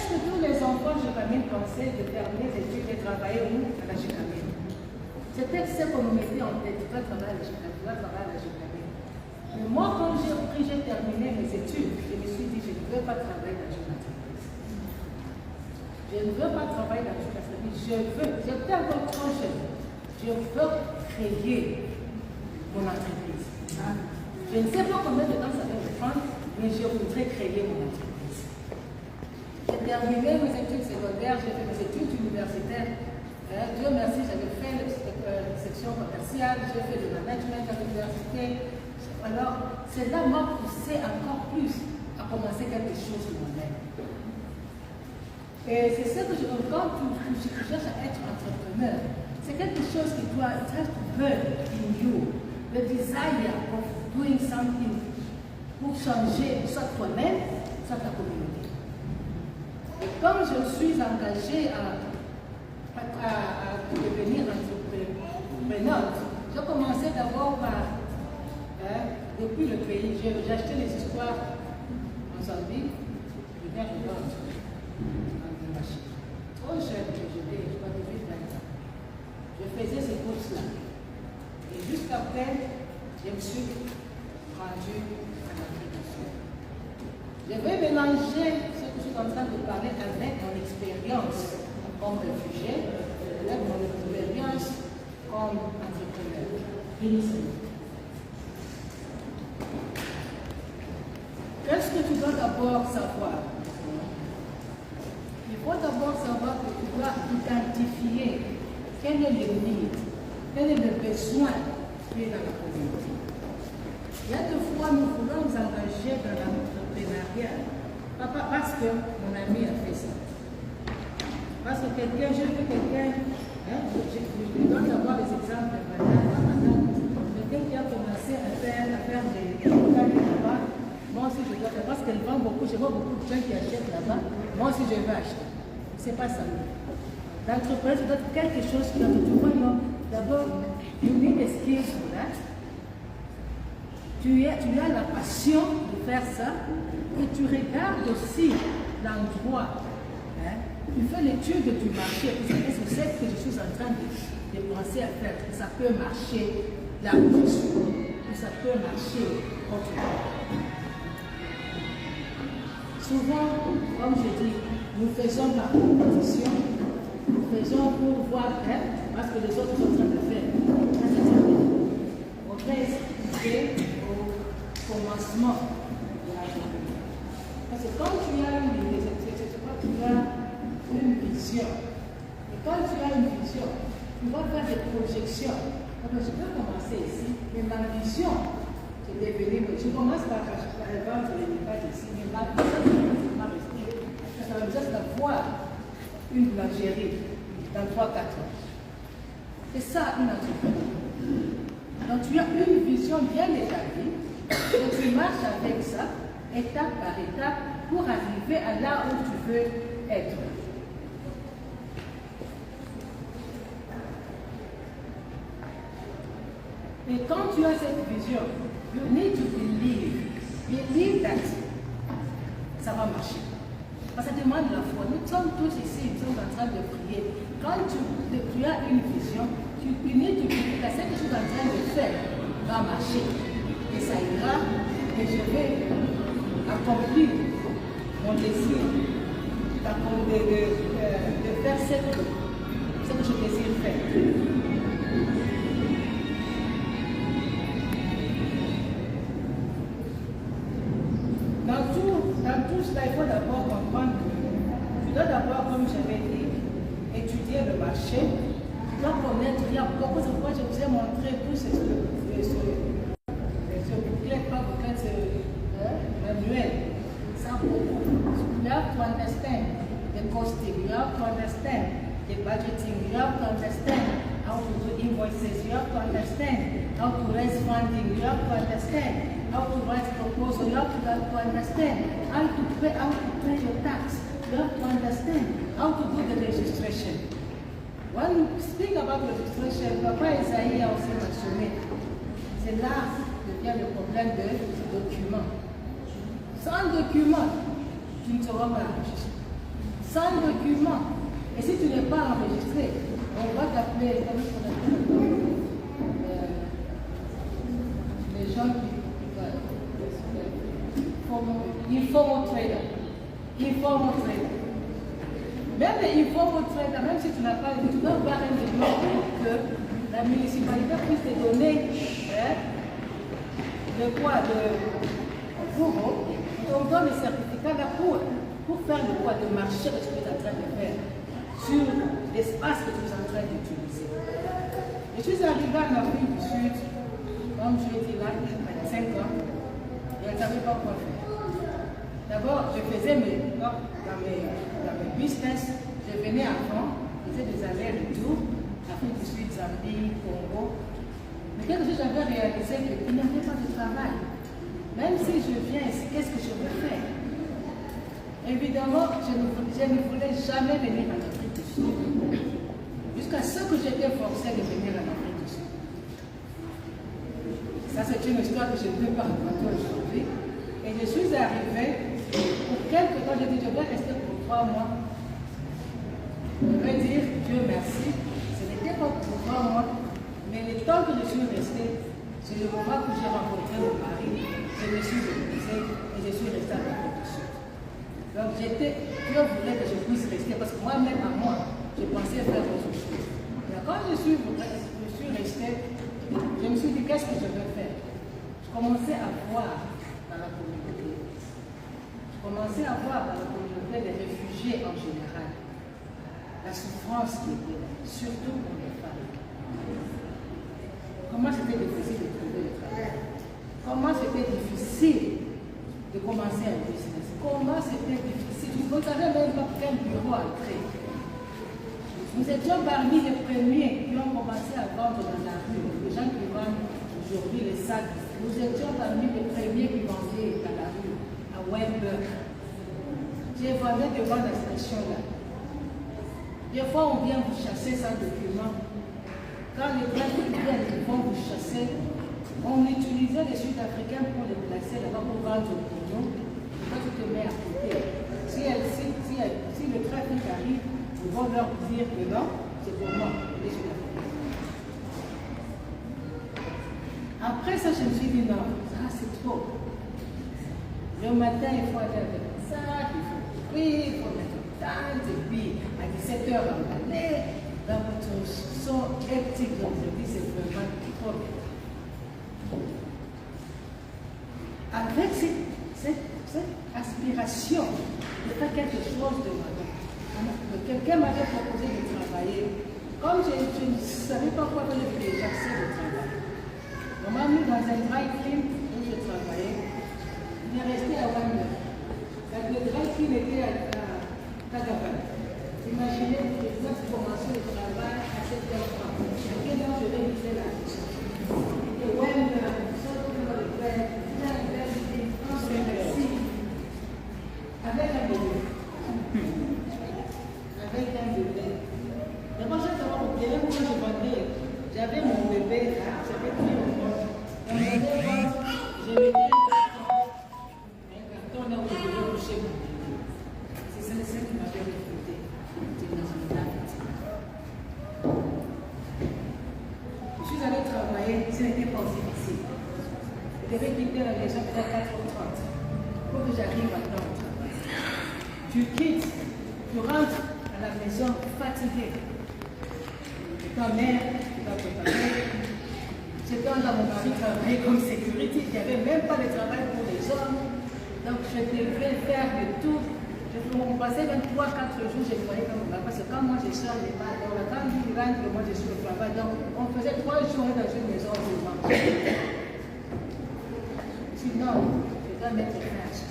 Est-ce que tous les enfants Jécamine pensaient de terminer les études et travailler où? À la Jécamine. C'était ce qu'on nous mettait en tête. Tu dois travailler à la Jécamine, tu dois travailler à la Jécamine. Mais moi, quand j'ai terminé mes études, je me suis dit, je ne veux pas travailler dans une entreprise. Je ne veux pas travailler dans une entreprise. J'étais encore trop jeune. Je veux créer mon entreprise. Je ne sais pas combien de temps ça va me prendre, mais je voudrais créer mon entreprise. J'ai terminé mes études secondaires, j'ai fait mes études universitaires. Dieu merci, j'avais fait la section commerciale, j'ai fait le management à l'université. Alors, cela m'a poussé encore plus à commencer quelque chose de moi-même. Et c'est ce que quand tu cherches à être entrepreneur, c'est quelque chose qui doit être burn in you, the desire of doing something pour changer soit toi-même, soit ta communauté. Et comme je suis engagée à devenir entrepreneur, j'ai commencé d'abord par, depuis le pays, j'ai acheté les histoires en Zambie, je viens de vendre dans une machine. Trop jeune que j'étais, je crois que 18 ans. Je faisais ces courses-là. Et jusqu'après, je me suis rendu à l'application. Je vais mélanger ce que je suis en train de parler avec mon expérience comme réfugié, avec mon expérience comme entrepreneur. Qu'est-ce que tu dois d'abord savoir? Il faut d'abord savoir que tu dois identifier quel est le need, quel est le besoin qui est dans la communauté. Il y a des fois, nous voulons nous engager dans l'entrepreneuriat, parce que mon ami a fait ça. Parce que quelqu'un, je veux quelqu'un, je dois avoir des exemples de quelqu'un qui a commencé à faire des là-bas. Moi aussi je dois faire, parce qu'elle vend beaucoup, je vois beaucoup de gens qui achètent là-bas, moi aussi je veux acheter. C'est pas ça. L'entreprise doit être quelque chose qui doit être vraiment, d'abord, you need a skills for that. Tu as la passion de faire ça, et tu regardes aussi l'endroit. Tu fais l'étude du marché, est-ce que c'est que je suis en train de penser à faire, que ça peut marcher là où je suis, que ça peut marcher autrement. Souvent, comme je dis, nous faisons la compétition, nous faisons pour voir, parce que les autres sont en train de faire. On reste au commencement de la journée. Parce que quand tu as une vision, et quand tu as une vision, tu vas faire des projections. Donc, je peux commencer ici, mais ma vision, c'est de devenir, je commence par vendre les débats ici, mais ma vision, c'est pas rester. Ça va juste d'avoir une boulangerie dans 3-4 ans. C'est ça une entreprise. Donc tu as une vision bien établie, et tu marches avec ça, étape par étape, pour arriver à là où tu veux être. Et quand tu as cette vision, you need to believe that ça va marcher. Parce que ça demande la foi. Nous sommes tous ici, nous sommes en train de prier. Quand tu as une vision, tu need to believe que ce que tu es en train de faire va marcher. Et ça ira, et je vais accomplir mon désir de faire ce que je désire faire. Dans tout cela, il faut d'abord comprendre que tu dois d'abord, comme j'avais dit, étudier le marché. Tu dois connaître, il y a beaucoup de fois, je vous ai montré tout ce bouclet, pas bouclet, ce manuel. Ça beaucoup. You have to understand the costing, you have to understand the budgeting, you have to understand how to do invoices, you have to understand how to raise funding, you have to understand how to write proposal, you have to understand how to pay your tax, you have to understand how to do the registration. When we speak about registration, Papa Isaïe a aussi mentionné, c'est là que vient le problème de documents. Sans document, tu ne seras pas enregistré. sans document. Et si tu n'es pas enregistré, on va t'appeler, comment on appelle, les gens qui informal trader. Informal trader. Même les informal trader, même si tu n'as pas, tu dois avoir un document que la municipalité puisse te donner le quoi de approval. On donne le certificat d'approuve pour faire le quoi de marché que tu es en train de faire sur l'espace que tu es en train d'utiliser. Je suis arrivée en Afrique du Sud, comme je étais là, il y a 5 ans, et je ne savais pas quoi faire. D'abord, je faisais dans mes business, je venais avant, je faisais des allers-retours, Afrique du Sud, Zambie, Congo. Mais quelque chose, j'avais réalisé qu'il n'y avait pas de travail. Même si je viens ici, qu'est-ce que je veux faire? Évidemment, je ne voulais jamais venir en Afrique du Sud. Jusqu'à ce que j'étais forcée de venir en Afrique du Sud. Ça, c'est une histoire que je ne peux pas raconter aujourd'hui. Et je suis arrivée, pour quelques temps, j'ai dit, je vais rester pour 3 mois. Je vais dire, Dieu merci, ce n'était pas pour 3 mois, mais le temps que je suis restée, c'est le moment où j'ai rencontré mon mari, je me suis épousée et je suis restée en Afrique du Sud. Donc Dieu voulait que je puisse rester, parce que moi-même, à moi, je pensais faire autre chose. Mais quand je suis restée, je me suis dit, qu'est-ce que je veux faire? Je commençais à voir dans la communauté. Je commençais à voir dans la communauté les réfugiés en général. La souffrance qui était là, surtout pour les femmes. Comment c'était difficile de trouver le travail. Comment c'était difficile de commencer un business. Comment c'était difficile. Vous ne savez même pas quel bureau entrer. Nous étions parmi les premiers qui ont commencé à vendre dans la rue. Les gens qui vendent aujourd'hui les sacs. Nous étions parmi les premiers qui vendaient dans la rue, à Weber. J'ai vendu devant la station là. Des fois, on vient vous chasser sans document. Quand les trafics viennent, ils vont vous chasser. On utilisait les Sud-Africains pour les placer là-bas pour vendre au pignon. Quand tu te mets à côté, si le trafic arrive, ils vont leur dire que non, c'est pour moi, les Sud-Africains. Après ça, je me suis dit non, ça c'est trop. Le matin, il faut aller avec un sac, il faut courir, il faut mettre une tente, et puis à 17h, on va aller dans votre son hectique. Donc je dis, c'est vraiment trop bien. Avec cette aspiration de faire quelque chose de moi-même, quelqu'un m'avait proposé de travailler. Comme je ne savais pas quoi faire, j'ai exercé le travail. On m'a mis dans un dry clean où je travaillais. Il est resté à Wanda. Le dry clean était à Tagaban. Imaginez que je dois commencer le travail à 7h30. À quelle heure je vais livrer la mission? Et Wanda, avec un bébé. Avec un bébé. D'abord, je savais au bébé, quand je vendais, j'avais mon bébé là, j'avais pris au monde. Dans mon bébé, je mettais un carton là où je devais coucher mon bébé. C'est ça qui m'avait recruté. Je suis allée travailler, ce n'était pas aussi facile. Je devais quitter la maison à 4h30 pour que j'arrive à temps au travail. Tu quittes, tu rentres à la maison fatigué. Ta mère, tu vas préparer. C'est quand mon mari travaillait comme sécurité, il n'y avait même pas de travail pour les hommes. Donc je devais faire de tout. On passait 23-4 jours, je voyais comme on va. Parce que quand moi je sors les pas, quand il rentre, moi je suis au travail. Donc on faisait 3 jours dans une maison de manger. Sinon, je dois mettre fin à ça.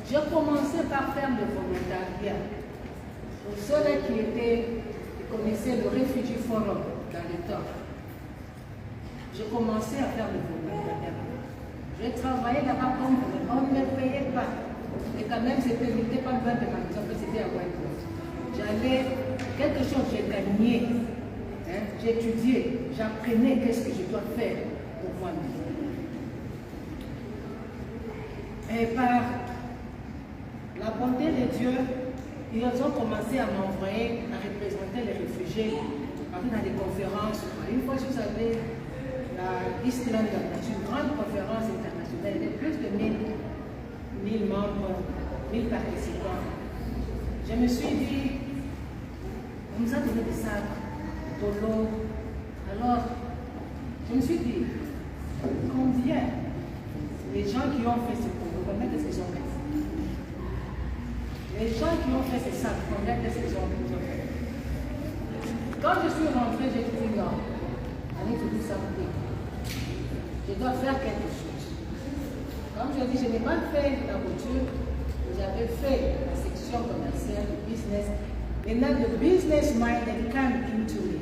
J'ai commencé par faire le volontariat. Pour ceux-là qui connaissaient le Refugee Forum dans le temps, j'ai commencé à faire le volontariat. J'ai travaillé là-bas comme on ne me payait pas. Et quand même, n'était pas loin de ma maison, c'était à Whitehall. J'allais, quelque chose, j'ai gagné, hein, j'étudiais, j'apprenais qu'est-ce que je dois faire pour moi-même. Et par la bonté de Dieu, ils ont commencé à m'envoyer à représenter les réfugiés dans des conférences. Une fois, je savais, la East London, dans une grande conférence internationale, il y avait plus de 1000 membres, 1000 participants. Je me suis dit, on nous a donné des sacs, de l'eau. Alors, je me suis dit, combien les gens qui ont fait ce concours, combien de ces gens les gens qui ont fait ces sacs, combien de ces gens ont fait? Quand je suis rentrée, j'ai dit non, allez tout ça. Je dois faire quelque chose. Comme je dis, je n'ai pas fait la couture, j'avais fait la section commerciale, le business. Maintenant, le business mind come into me.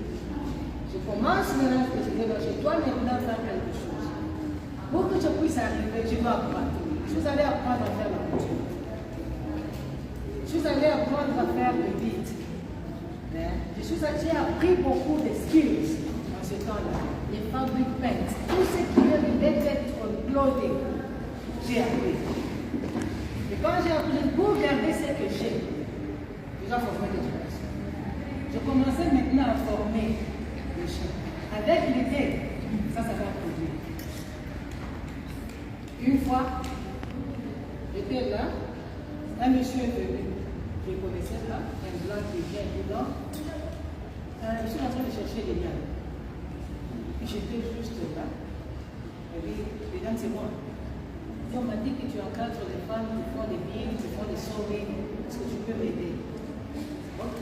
Je commence maintenant, je dois maintenant faire quelque chose. Pour que je puisse arriver, je dois apprendre. Je suis allée apprendre à faire la couture. Je suis allée apprendre à faire le beat. J'ai appris beaucoup de skills en ce temps-là. Les fabric paints, tout ce qui est related au clothing, j'ai appris. Et quand j'ai appris, pour garder ce que j'ai, je dois former des gens. Je commençais maintenant à former les gens. Avec l'idée, ça va produire. Une fois, j'étais là, un monsieur est venu. Je le connaissais là, un blanc qui vient du nord. Je suis en train de chercher les liens. J'étais juste là. Et puis, mesdames, c'est moi. On m'a dit que tu encadres les femmes qui font des billes, qui font des sewing. Est-ce que tu peux m'aider? Ok.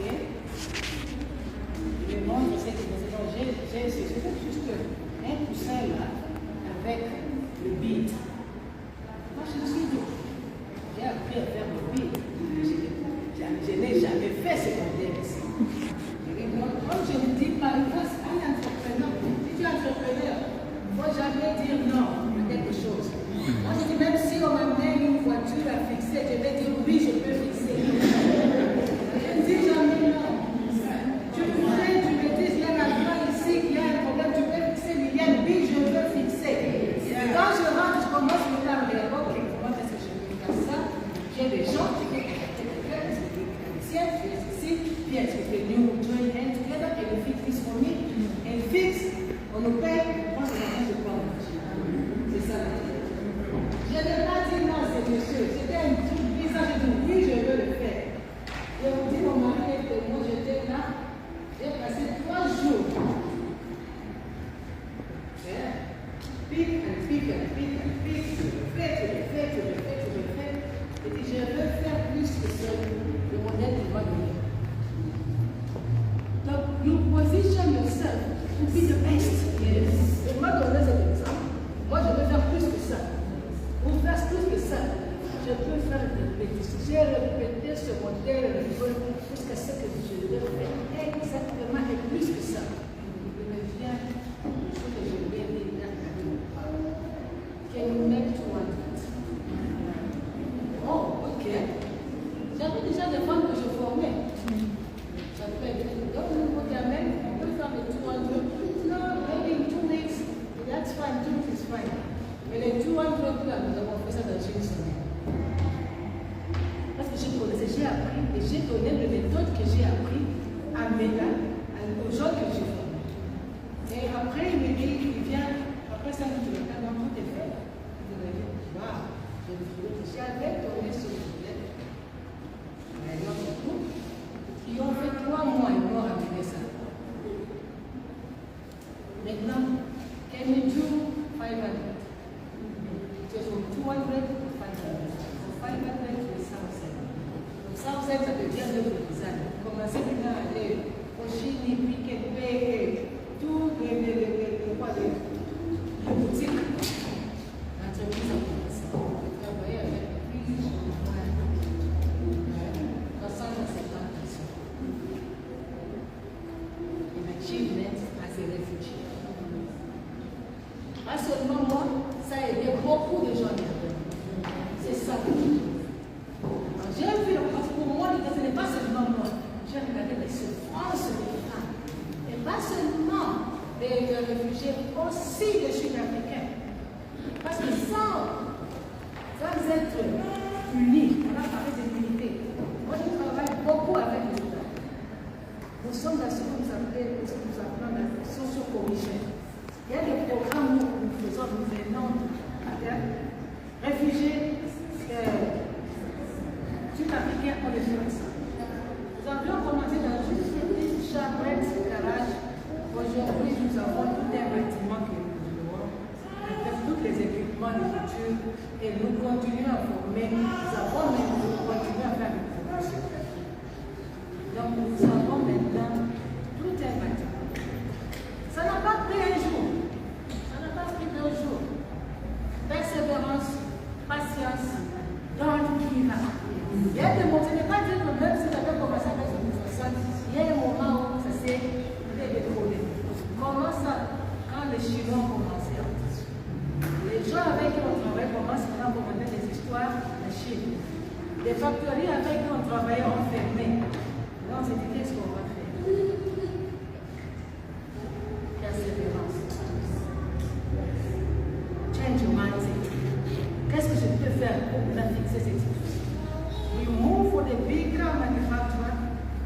Je me montre ce que j'ai juste un coussin là, avec le beat. Moi, je suis dit, j'ai appris à faire le beat. Je n'ai jamais fait secondaire ici. Comme je ne dis pas, un entrepreneur, si tu es entrepreneur, il ne faut jamais dire non à quelque chose. Moi, je dis, même si on m'amène une voiture à fixer, je vais dire oui, je peux fixer. Je ne dis jamais non. Tu me dis, il y a un enfant ici qui a un problème, tu peux fixer, mais il y a une bille, je veux fixer. Et quand je rentre, je commence à me dire, ok, comment est-ce que je peux faire ça? J'ai des gens qui peuvent yes, we can join hands together and we fix this for me. And fix, on nous paye, moi c'est la fin de prendre. C'est ça. Je n'ai pas dit non, c'est monsieur. C'était un truc bizarre, je dis oui, je veux le faire. Et on dit, mon mari était moi, j'étais là, j'ai passé 3 jours. Pique, pique, pique, pique, je le fais. Et puis je veux faire plus que ça, le modèle qui va donner. Donc, you position yourself to be the best. Yes. Et moi, donner cet exemple. Moi, je veux faire plus que ça. Pour faire plus que ça, je peux faire des répétitions. J'ai répété ce modèle jusqu'à ce que je le fais exactement et plus que ça. Je me viens, ce que je vais dire là. Can you make 200? Oh, ok. J'avais déjà des femmes que je formais. Donc, on peut faire les 200. No, maybe in 2 weeks, that's fine, 2 weeks is fine. Mais les 200 là, nous avons fait ça dans une semaine. Parce que j'ai appris et j'ai donné les méthodes que j'ai appris à Médan, aux gens que j'ai formés. Et après, il me dit, il vient, après ça, je me dis, non, tout est fait. Je me dis, waouh, j'avais tourné sur le problème. Mais non, c'est tout. Ils ont fait 3 mois et ils m'ont ramené ça. Maintenant, can you do 500? Just from 200 to 500. From 500 to 1000. Donc 1000, ça devient de l'usage. Commencez maintenant à aller au Chili, piquer, payer, tout les boutiques. L'entreprise a commencé. Je travaillais avec plus de 350 personnes. Achievement as a refugee. Pas seulement moi, ça a aidé beaucoup de gens. C'est ça. J'ai vu, parce que pour moi, ce n'est pas seulement moi. J'ai regardé les souffrances des femmes. Et pas seulement des réfugiés, aussi des Sud-Africains. Parce que sans être unis, on a parlé d'unité. Moi, je travaille beaucoup au Niger. Il y a des programmes où nous faisons, nous venons réfugiés sud-africains en France. Nous avions commencé dans une petite chambrette garage. Aujourd'hui, nous avons tout un bâtiment que nous louons, avec tous les équipements de couture, et nous continuons à former. Nous avons même continué à faire des formations. Donc, nous avons maintenant tout un bâtiment. Ça n'a pas pris un jour. Ça n'a pas pris 2 jours. Persévérance, patience, don't give up. Il y a des moments, ce n'est pas dire que même si tu avais commencé à faire ce que il y a un moment où ça s'est détruit. Comment ça, quand les Chinois ont commencé à les gens avec qui on travaille commencent maintenant à commenter des histoires de Chine. Les factories avec qui on travaillait ont fermé. Là, on s'est dit, qu'est-ce qu'on va faire? Persévérance. Change your mindset. Qu'est-ce que je peux faire pour fixer cette situation? We move for the bigger manufacturer.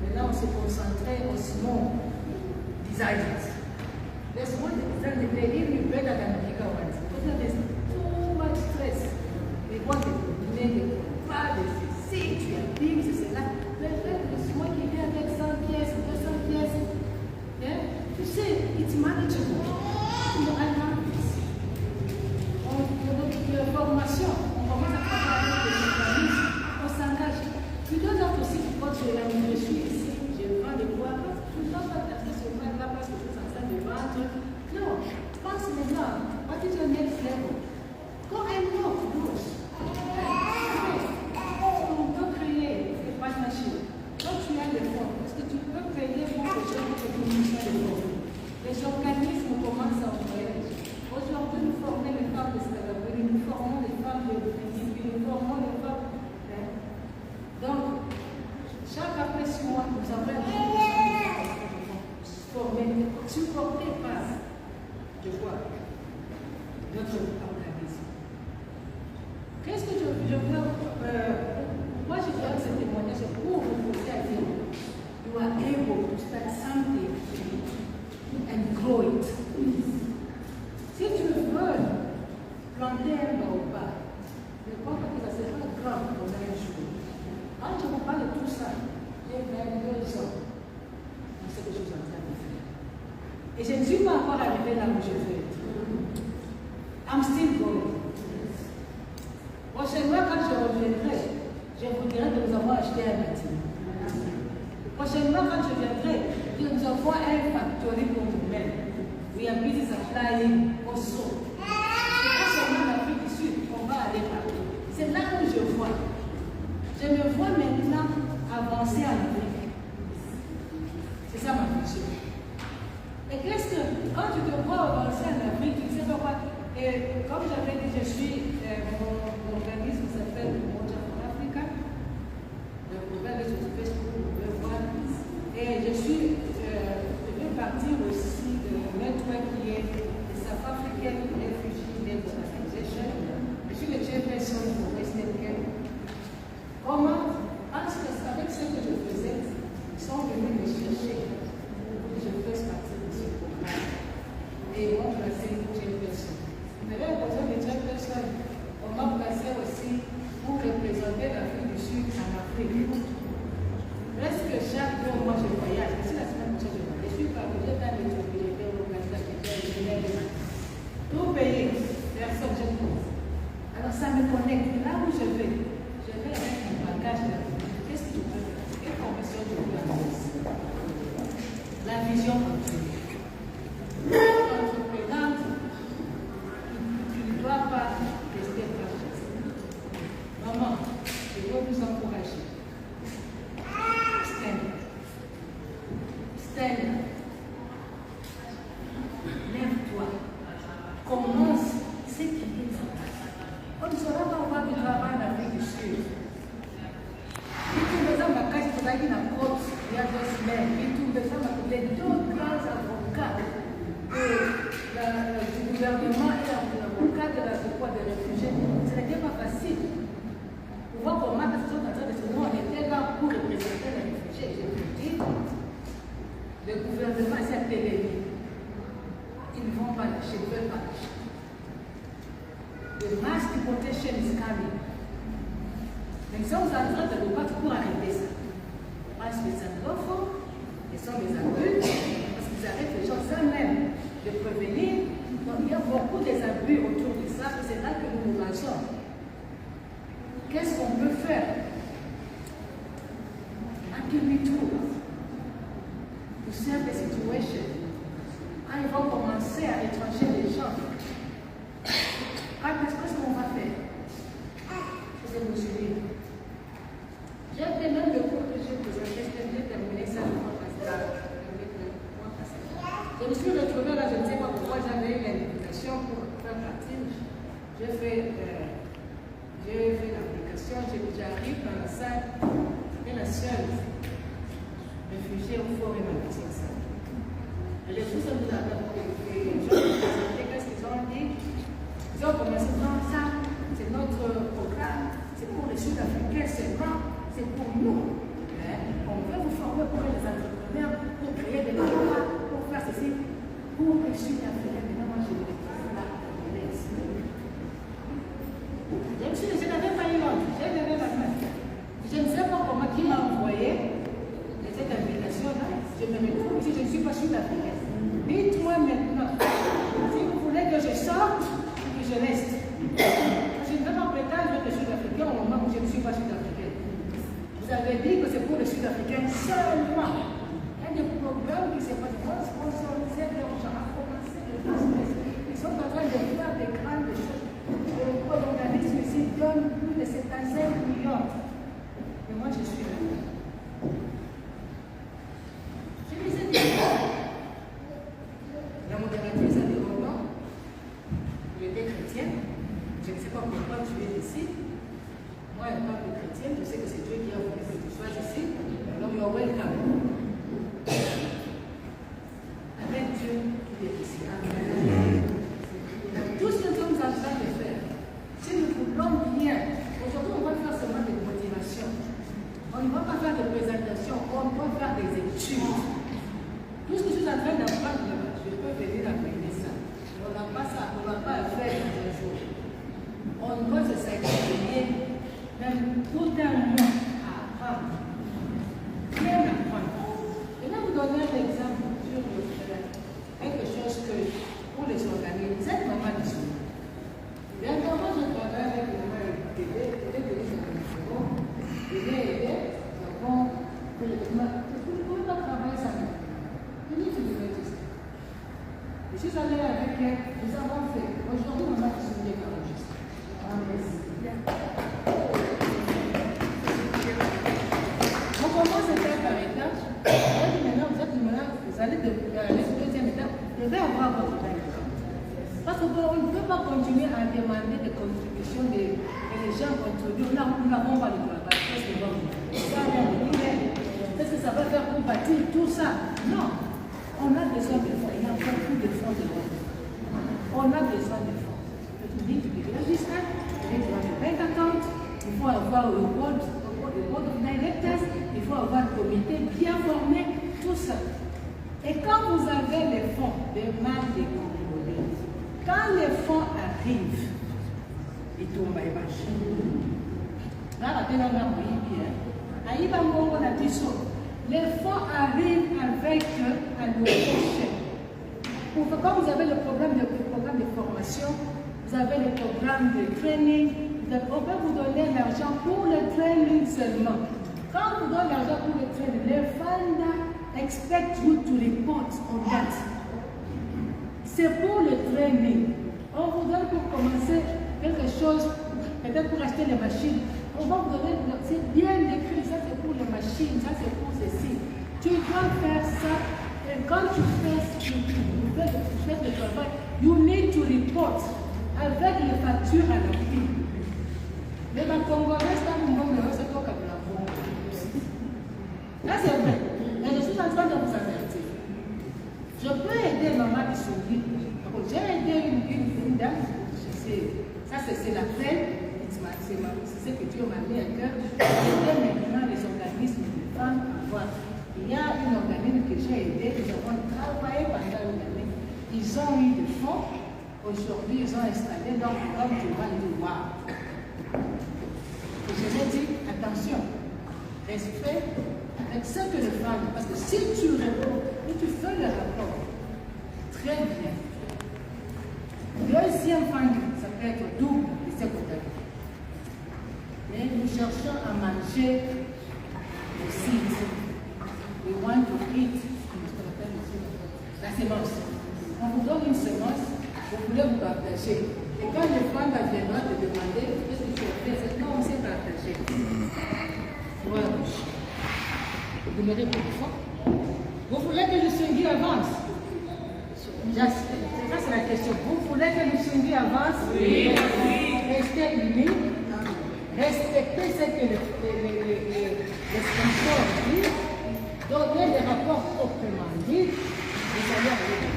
Maintenant, on s'est concentré au small designers. The small designers, they even better than the bigger ones. Because there's too much stress. They want to make it crowded, c'est tu as big, c'est là. Mais le small qui vient avec 100 pièces, 200 pièces, tu sais, it's manageable. Formation, on commence à travailler avec les journalistes, on s'engage. Tu dois être aussi quand je suis ici, je vends des bois, tu ne dois pas rester sur moi là parce que tu es en train de vendre. Non, pense maintenant, what is your next level? Go and work, those. On peut créer des partnerships. Quand tu as des fonds, parce que tu peux créer beaucoup de gens pour que tu aies des fonds. Les organismes commencent à ouvrir. Aujourd'hui, nous formons les femmes de Scalabri, nous formons les femmes de Philippines, nous formons les femmes. Donc, chaque après 6 mois, nous avons formé, supporté par de quoi? Notre organisme. Qu'est-ce que je veux moi, je donne ce témoignage pour vous poser à dire you are able to start something and grow it. Si tu veux planter un baobab, je crois que ça sera grand pour un jour. Quand je vous parle de tout ça, j'ai 22 ans. C'est ce que je suis en train de faire. Et je ne suis pas encore arrivé là où je veux être. I'm still going. Prochainement, quand je reviendrai, je vous dirai que nous avons acheté un bâtiment. Prochainement, quand je viendrai, nous avons un factory pour nous-mêmes. We are busy supplying also. C'est pas seulement l'Afrique du Sud, on va aller partout. C'est là où je vois. Je me vois maintenant avancer en Afrique. C'est ça ma vision. Et qu'est-ce que, quand tu te vois avancer en Afrique, tu sais pas quoi. Et comme j'avais dit, je suis, mon organisme s'appelle le Moja for Africa. Vous pouvez aller sur Facebook, vous pouvez voir. Et je vais partir aussi de network qui est the South African Refugee Labor Organization. Je suis le chairperson pour Western Cape. Comment, avec ce que je faisais, ils sont venus me chercher pour que je fasse partie de ce programme. Et ils m'ont placé chairperson. Vous avez besoin de chairperson. On m'a placé aussi pour représenter l'Afrique du Sud en Afrique. Presque chaque jour, moi je voyage. C'est la semaine prochaine, je voyage. Je suis parmi les gens qui étaient au Canada, qui étaient tout pays, personne ne trouve. Alors ça me connecte. Là où je vais avec mon bagage là. Qu'est-ce que tu peux faire? Quelle formation tu peux avoir? La vision continue. Entreprenante, tu ne dois pas rester fragile. Maman, je veux vous encourager. Stand. Lève-toi. Commence ce qui est en toi. On ne saura pas avoir du travail en Afrique du Sud. Si tu me donnes ma case, tu vas dire la côte il y a 2 semaines. Si tu me donnes les 2 grands avocats du gouvernement et l'avocat de la Cour des réfugiés, ce n'était pas facile. On voit comment la situation est en train de se nous, on était là pour représenter les réfugiés. Je vous dis, le gouvernement s'est élevé. situation is coming. Mais ça, vous êtes en train de le battre pour arrêter ça. Parce que les anglophones, ils sont des adultes, parce qu'ils arrêtent les gens sans même de prévenir. Donc il y a beaucoup d'abus autour de ça, et c'est là que nous nous lançons. Qu'est-ce qu'on peut faire? How can we do to save the situation? Ils vont commencer à étranger les gens. Qu'est-ce qu'on va faire? C'est de nous suivre. J'ai fait même le cours que j'ai présenté, j'ai terminé ça le mois passé. Je me suis retrouvée là, je ne sais pas pourquoi j'avais eu l'invitation pour faire partie. J'ai fait l'application, j'arrive dans la salle, et la seule réfugiée au fort et ma petite salle. Et les gens nous attendent pour les gens qui présentaient, qu'est-ce qu'ils ont dit? Ils ont commencé, non, ça, c'est notre programme, c'est pour les Sud-Africains seulement, c'est pour nous. On veut vous former pour les entrepreneurs, pour créer des emplois, pour faire ceci, pour les Sud-Africains. Maintenant, moi, je vais là, je n'avais pas eu l'ordre, j'ai donné la main. Je ne sais pas comment qui m'a envoyé cette invitation-là. Je me retrouve ici, je ne suis pas Sud-Africaine. Dites-moi maintenant, si vous voulez que je sorte, que je reste. Je ne vais pas prétendre que je suis Sud-Africain au moment où je ne suis pas Sud-Africaine. Vous avez dit que c'est pour les Sud-Africains seulement. Il y a des programmes qui se passent pour sponsoriser les gens à commencer le business. Ils sont en train de faire des grandes choses. L'organisme ici donne plus de 75 millions. Et moi, je suis là. Je les ai dit. La modératrice a dit non. Il était chrétien. Je ne sais pas pourquoi tu es ici. Moi, en tant que chrétienne, je sais que c'est Dieu qui a voulu que tu sois ici. Alors, you're welcome. Avec Dieu qui est ici. Amen. Tout ce que nous sommes en train de faire, si nous voulons bien, aujourd'hui on va faire seulement des motivations. On ne va pas faire de présentation, on va faire des études. Tout ce que je suis en train d'apprendre, je peux venir apprendre ça. On n'a pas ça, on ne va pas le faire dans un jour. On doit se sacrifier, même tout un mois à apprendre. Bien apprendre. Je vais vous donner un exemple sur quelque chose que pour les organismes, vous êtes maman du soir. Dernièrement, je travaille avec une maman TV, elle est venue sur le bureau, elle est aidée, nous avons fait le document. Vous ne pouvez pas travailler sans nous. You need to be registered. Je suis allée avec elle, nous avons fait. Aujourd'hui, maman qui se dit qu'enregistre. On commence étape par étape. Maintenant, vous allez de la deuxième étape. Je vais avoir votre règle. Parce qu'on ne peut pas continuer à demander des contributions et les gens contribuent. Nous n'avons pas le travail. Qu'est-ce que ça va faire pour bâtir tout ça? Non. On a besoin de fonds. Il y a beaucoup de fonds de l'autre. On a besoin de fonds. Tu dis, tu dis, register, tu dis, tu as le bank account, il faut avoir le board of directors, il faut avoir un comité bien formé, tout ça. Et quand vous avez les fonds, des mal décontrôlés, quand les fonds arrivent, ils tombent à évacher. Là, on a bien. Les fonds arrivent avec allocation. Quand vous avez le programme de formation, vous avez le programme de training, on peut vous donner l'argent pour le training seulement. Quand vous donnez l'argent pour le training, les funds expect you to report on that. C'est pour le training. On vous donne pour commencer quelque chose, peut-être pour acheter les machines. On va vous donner, c'est bien écrit, ça c'est pour les machines, ça c'est pour ceci. Tu dois faire ça, et quand tu fais le travail, you need to report avec les factures à la fin. Mais ma Congolais, c'est un moment de c'est toi qui as la bombe. Là c'est vrai, mais je suis en train de vous avertir. Je peux aider maman qui sourit. J'ai aidé une dame, ça c'est la peine. C'est ce que Dieu m'a mis à cœur. J'aide maintenant les organismes de femmes à voir. Il y a un organisme que j'ai aidé, nous avons travaillé pendant une année. Ils ont eu des fonds. Aujourd'hui, ils ont installé leur programme. Tu vas le voir. respect avec ce que le femme. Parce que si tu réponds et tu fais le rapport, très bien. Deuxième finding, ça peut être double et secondaire. Mais nous cherchons à manger le seed. We want to eat la sémence. On vous donne une sémence, vous voulez vous partager. Et quand le femme viendra te demander qu'est-ce que tu as fait, c'est non, on s'est partagé. Voilà. Vous me répondez fort. Vous voulez que le swingy avance? Ça, c'est la question. Vous voulez que le swingy avance? Oui. Restez unis. Respectez ce que les sponsors disent. Donnez des rapports proprement dits. Vous allez arriver.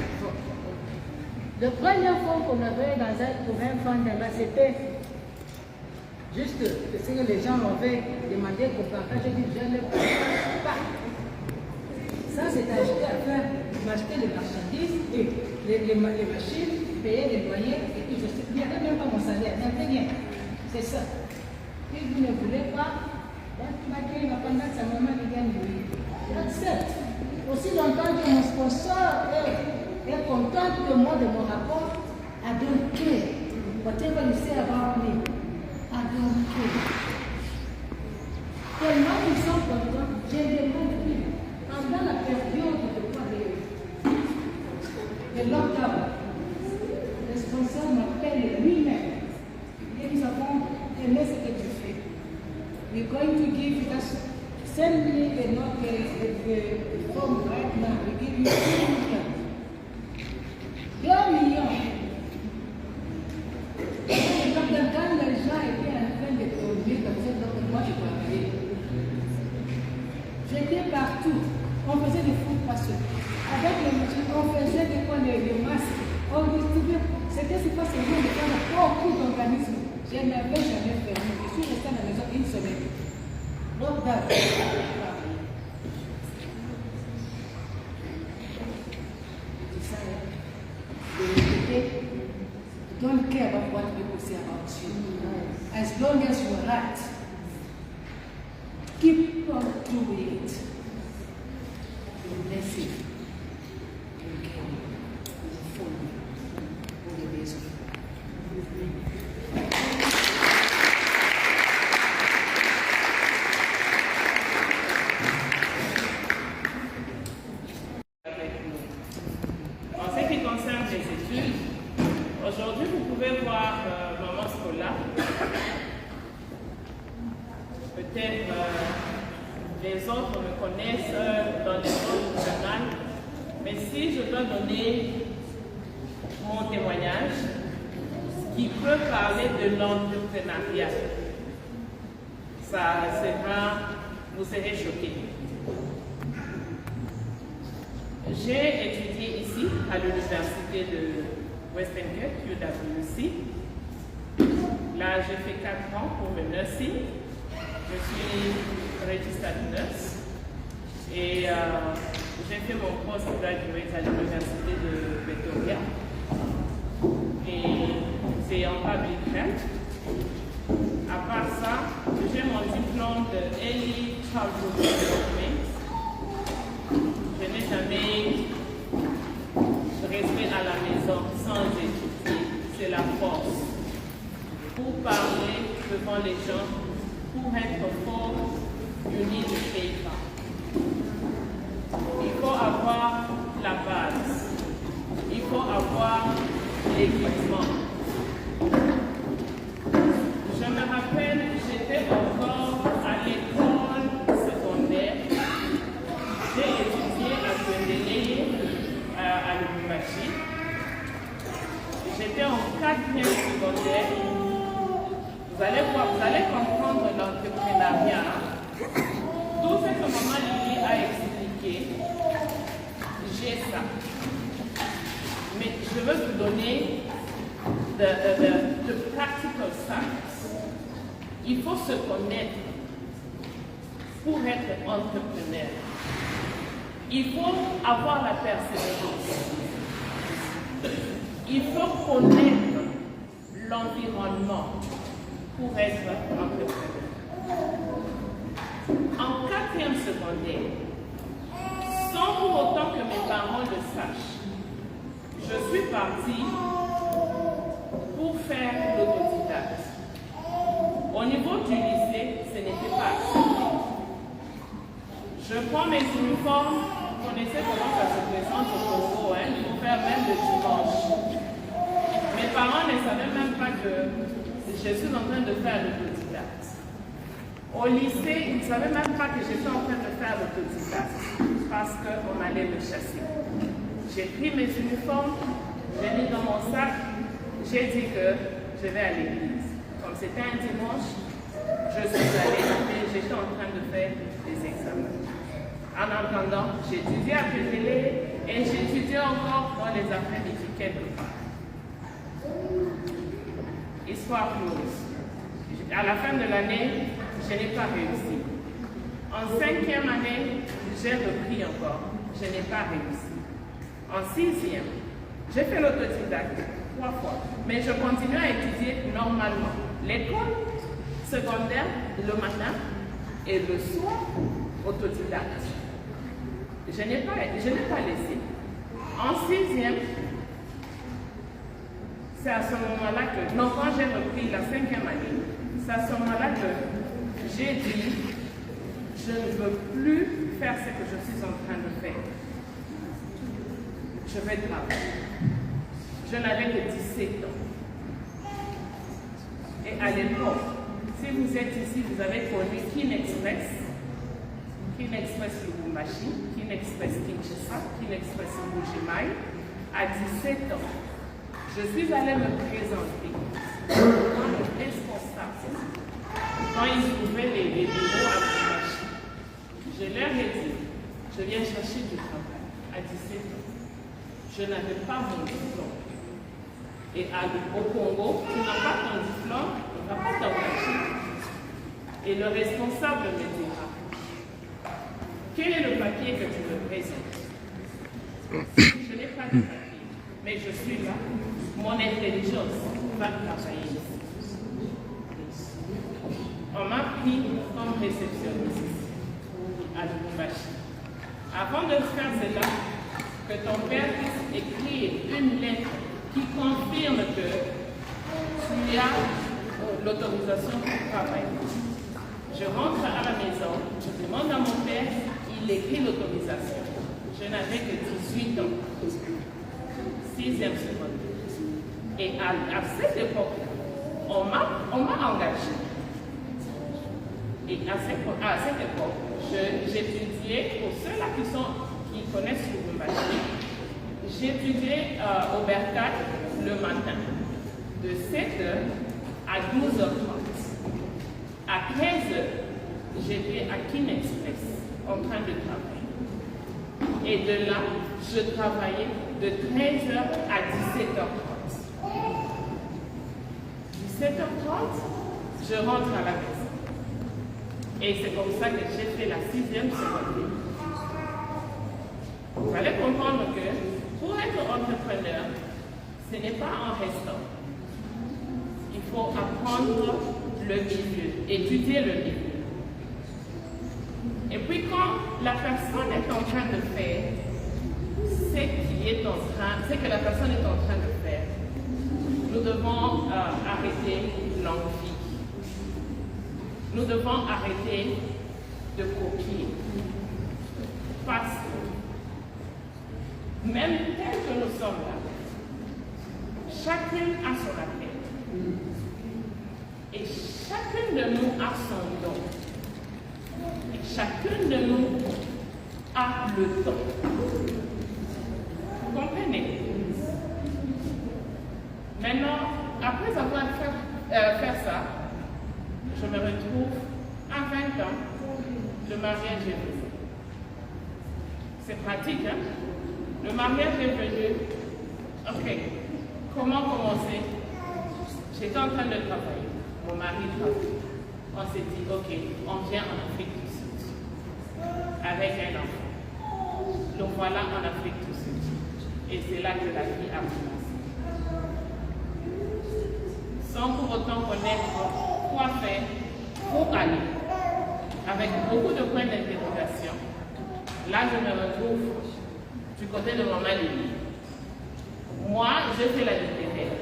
La première fois qu'on avait pour un fonds là, c'était juste que ce que les gens m'avaient demandé pour partager, j'ai dit je ne partage pas. Ça, c'est acheter à faire, m'acheter les marchandises et les machines, payer les loyers et tout. Il n'y avait même pas mon salaire, il n'y avait rien. C'est ça. Si vous ne voulez pas, tu m'as dit, ma pendant sa maman qui gagne lui. J'accepte. Aussi longtemps que mon sponsor est content de moi, de mon rapport, I don't care. Whatever you say about me, I don't care. Tellement ils sont contents, je demande plus. Pendant la période de lockdown, le sponsor m'appelle lui-même. Et nous avons aimé ce que tu fais. We're going to give us, send me the form right now. We give you 2 million. 2 millions. Quand les gens étaient en train de produire comme ça, donc moi je travaillais. J'étais partout. On faisait des foot passion. Avec les machines, on faisait des masques. On distribuait. C'était ce pas seulement de faire beaucoup d'organismes. Je n'avais jamais fait. Je suis restée à la maison une semaine. Lockdown. Don't care about what people say about you. As long as you are right, keep on doing it. Bless you. Okay. Follow all the days of En ce qui concerne les études, aujourd'hui vous pouvez voir Maman Scola. Peut-être les autres me connaissent dans les autres journaux, mais si je dois donner mon témoignage, qui peut parler de l'entrepreneuriat, ça sera, vous serez choqués. J'ai étudié ici à l'université de Western Cape, UWC. Là, j'ai fait 4 ans pour le nursing. Je suis registered nurse et j'ai fait mon postgraduate à l'université de Pretoria. Et c'est en public health. À part ça, j'ai mon diplôme de Early Childhood Development. Je n'ai jamais resté à la maison sans étudier. C'est la force. Pour parler devant les gens, pour être fort, you need a paper. Il faut avoir la base. Il faut avoir l'équipement. Je me rappelle, j'étais encore à l'école secondaire. J'ai étudié à Gwendélé, à l'Université. J'étais en 4e secondaire. Vous allez voir, vous allez comprendre l'entrepreneuriat. Tout ce que maman Lily a expliqué, j'ai ça. Mais je veux vous donner the practical science. Il faut se connaître pour être entrepreneur. Il faut avoir la persévérance. Il faut connaître l'environnement pour être entrepreneur. En secondaire, sans pour autant que mes parents le sachent. Je suis partie pour faire l'autodidacte. Au niveau du lycée, ce n'était pas accepté. Je prends mes uniformes, vous connaissez comment ça se présente au Congo, hein? Il faut faire même le dimanche. Mes parents ne savaient même pas que je suis en train de faire l'autodidacte. Au lycée, ils ne savaient même pas que j'étais en train de faire l'autodidacte parce qu'on allait me chasser. J'ai pris mes uniformes, j'ai mis dans mon sac, j'ai dit que je vais à l'église. Comme c'était un dimanche, je suis allée et j'étais en train de faire des examens. En attendant, j'étudiais à Pétélé et j'étudiais encore dans les après-midi quelque part. Histoire close. À la fin de l'année, je n'ai pas réussi. En 5e année, j'ai repris encore. Je n'ai pas réussi. En 6e, j'ai fait l'autodidacte 3 fois. Mais je continue à étudier normalement. L'école secondaire le matin et le soir, autodidacte. Je n'ai pas laissé. En 6e, c'est à ce moment-là que, non, quand j'ai repris la 5e année, c'est à ce moment-là que j'ai dit, je ne veux plus faire ce que je suis en train de faire. Je vais travailler. Je n'avais que 17 ans. Et à l'époque, si vous êtes ici, vous avez connu Kinexpress Lubumbashi, Kinexpress Kinshasa, Kinexpress Mbujimayi, à 17 ans. Je suis allée me présenter devant le responsable quand ils trouvaient les bureaux à Lubumbashi. Je leur ai dit, je viens chercher du travail à 17 ans. Je n'avais pas mon diplôme. Et au Congo, tu n'as pas ton diplôme, on ne va pas t'engager. Et le responsable me dira, quel est le papier que tu me présentes? Je n'ai pas de papier, mais je suis là. Mon intelligence va travailler. On m'a pris comme réceptionniste à Lubumbashi. Avant de faire cela, que ton père puisse écrire une lettre qui confirme que tu as l'autorisation pour travailler. Je rentre à la maison, je demande à mon père, il écrit l'autorisation. Je n'avais que 18 ans, 6e seconde. Et à cette époque, on m'a engagé. Et à cette époque, j'étudiais, pour ceux-là qui connaissent Lubumbashi, j'étudiais au Bercail le matin, de 7h à 12h30. À 13h, j'étais à Kinexpress, en train de travailler. Et de là, je travaillais de 13h à 17h30. 17h30, je rentre à la maison. Et c'est comme ça que j'ai fait la 6e secondaire. Vous allez comprendre que pour être entrepreneur, ce n'est pas en restant. Il faut apprendre le milieu, étudier le milieu. Et puis quand la personne est en train de faire ce que la personne est en train de faire, nous devons arrêter l'envie. Nous devons arrêter de copier. Parce que même tel que nous sommes là, chacun a son appel. Et chacun de nous a son don. Et chacun de nous a le don. Vous comprenez? Maintenant, après avoir fait ça, je me retrouve à 20 ans, le mariage est venu. C'est pratique, hein? Le mariage est venu. Ok, comment commencer? J'étais en train de travailler. Mon mari travaille. On s'est dit, ok, on vient en Afrique du Sud avec un enfant. Donc voilà en Afrique du Sud. Et c'est là que la vie a commencé. Sans pour autant connaître quoi faire, où aller. avec beaucoup de points d'interrogation. Là, je me retrouve du côté de Maman Lily. Moi, je fais la littéraire.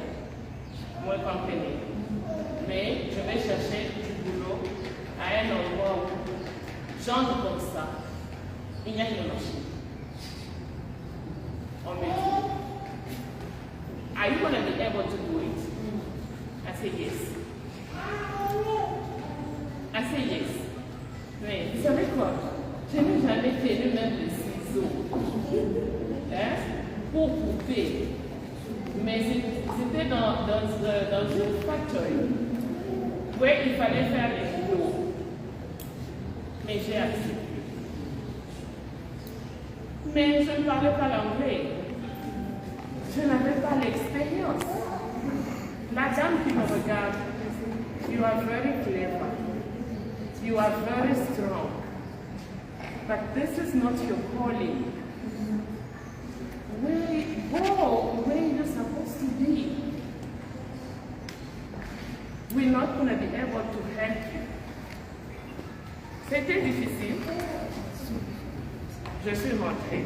Moi, je comprenez. Mais je vais chercher du boulot à un endroit où, genre comme ça, il n'y a rien marché. On me dit, are you going to be able to do it? I say yes. I say yes. Mais vous savez quoi? Je n'ai jamais tenu même le ciseau pour couper. Mais c'était dans une factory où il fallait faire les boulots. Mais j'ai accepté. Mais je ne parlais pas l'anglais. Je n'avais pas l'expérience. La dame qui me regarde, you are very clever. You are very strong. But this is not your calling. Go where you're supposed to be. We're not going to be able to help you. C'était difficile. Je suis rentrée.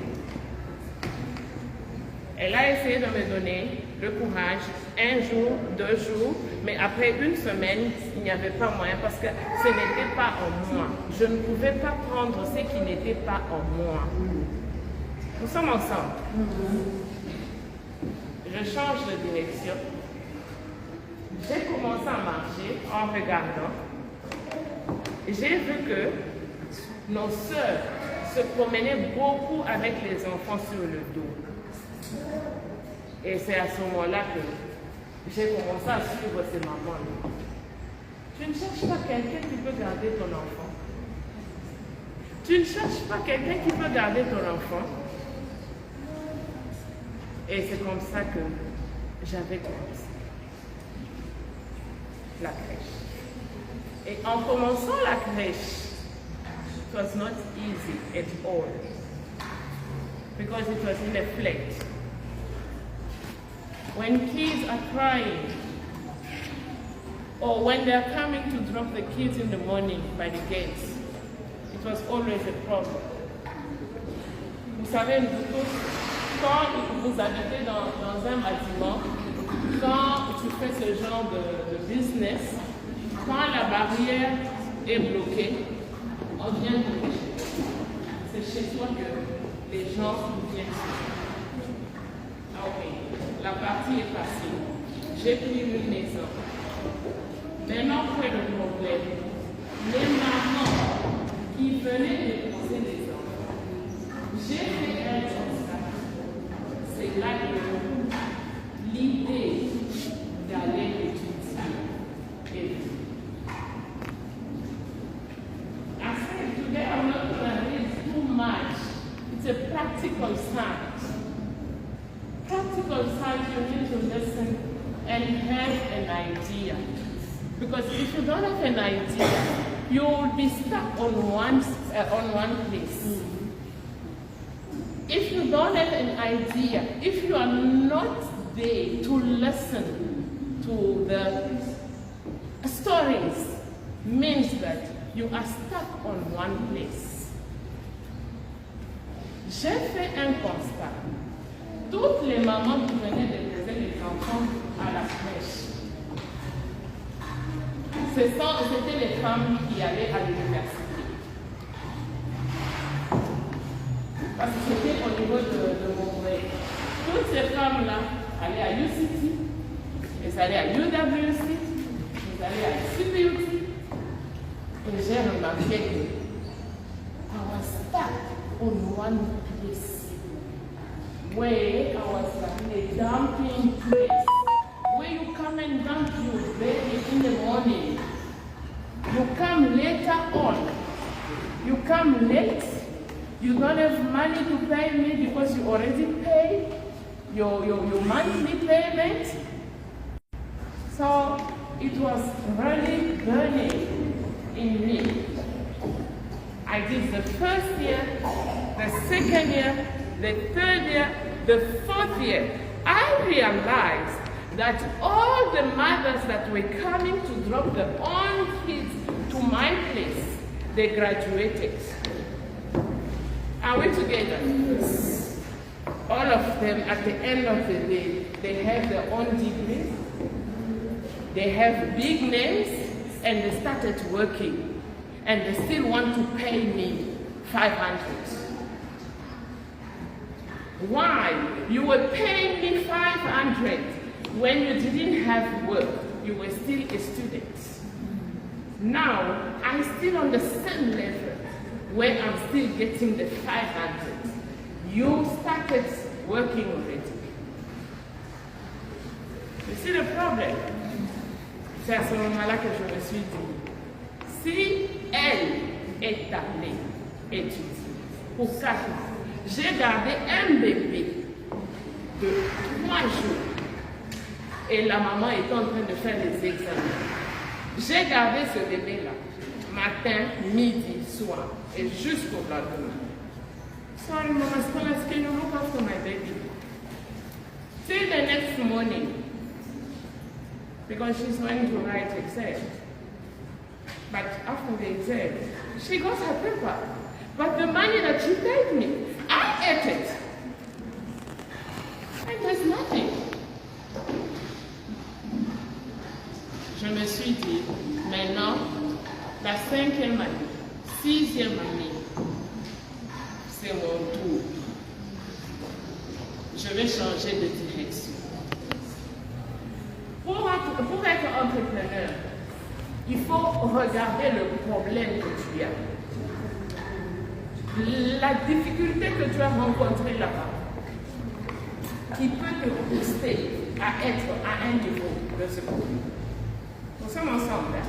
Elle a essayé de me donner le courage, un jour, 2 jours, mais après une semaine, il n'y avait pas moyen parce que ce n'était pas en moi. Je ne pouvais pas prendre ce qui n'était pas en moi. Nous sommes ensemble. Je change de direction. J'ai commencé à marcher en regardant. J'ai vu que nos sœurs se promenaient beaucoup avec les enfants sur le dos. Et c'est à ce moment-là que j'ai commencé à suivre ces mamans-là. Tu ne cherches pas quelqu'un qui peut garder ton enfant. Tu ne cherches pas quelqu'un qui peut garder ton enfant. Et c'est comme ça que j'avais commencé la crèche. Et en commençant la crèche, it was not easy at all. Because it was in a flat. When kids are crying, or when they're coming to drop the kids in the morning by the gates, it was always a problem. Vous savez, nous tous, quand vous habitez dans un bâtiment, quand tu fais ce genre de business, quand la barrière est bloquée, on vient te chercher. C'est chez toi que les gens viennent. Ok, la partie est passée. J'ai pris une maison. Maintenant, quoi est le problème? Les mamans qui venaient déposer les enfants. J'ai fait un constat. C'est là que l'idée d'aller étudier est venue. I said, today I'm not going to read too much. It's a practical science. Practical science, you need to listen and have an idea. Because if you don't have an idea, you will be stuck on one place. If you don't have an idea, if you are not there to listen to the stories, means that you are stuck on one place. J'ai fait un constat. Toutes les mamans qui venaient déposer les enfants à la crèche, c'était les femmes qui allaient à l'université. Parce que c'était au niveau de mon grade. Toutes ces femmes-là allaient à UCT, elles allaient à UWC, elles allaient à CPUT. Et j'ai remarqué que I was stuck on one place. Where I was like in a dumping place. Where you come and dump your baby in the morning. You come later on. You come late. You don't have money to pay me because you already paid your monthly payment. So it was really burning in me. I did the first year, the second year, the third year, the fourth year. I realized that all the mothers that were coming to drop their own kids to my place, they graduated. Are we together? All of them, at the end of the day, they have their own degrees, they have big names, and they started working, and they still want to pay me 500. Why? You were paying me 500 when you didn't have work. You were still a student. Now, I'm still on the same level where I'm still getting the 500. You started working already. You see the problem? C'est à ce moment-là que je me suis dit, si elle est allée étudier pour 4 ans, j'ai gardé un bébé de 3 jours et la maman est en train de faire les examens. J'ai gardé ce bébé-là, matin, midi, soir, et jusqu'au lendemain. Sorry, Mama, can you look after my baby? Till the next morning, because she's going to write exam. But after the exam, she got her paper. But the money that she paid me, I ate it. And there's nothing. Je me suis dit, maintenant, la 5e année, 6e année, c'est mon tour. Je vais changer de direction. Pour être entrepreneur, il faut regarder le problème que tu as. La difficulté que tu as rencontrée là-bas, qui peut te pousser à être à un niveau de ce problème. Nous sommes ensemble. Hein?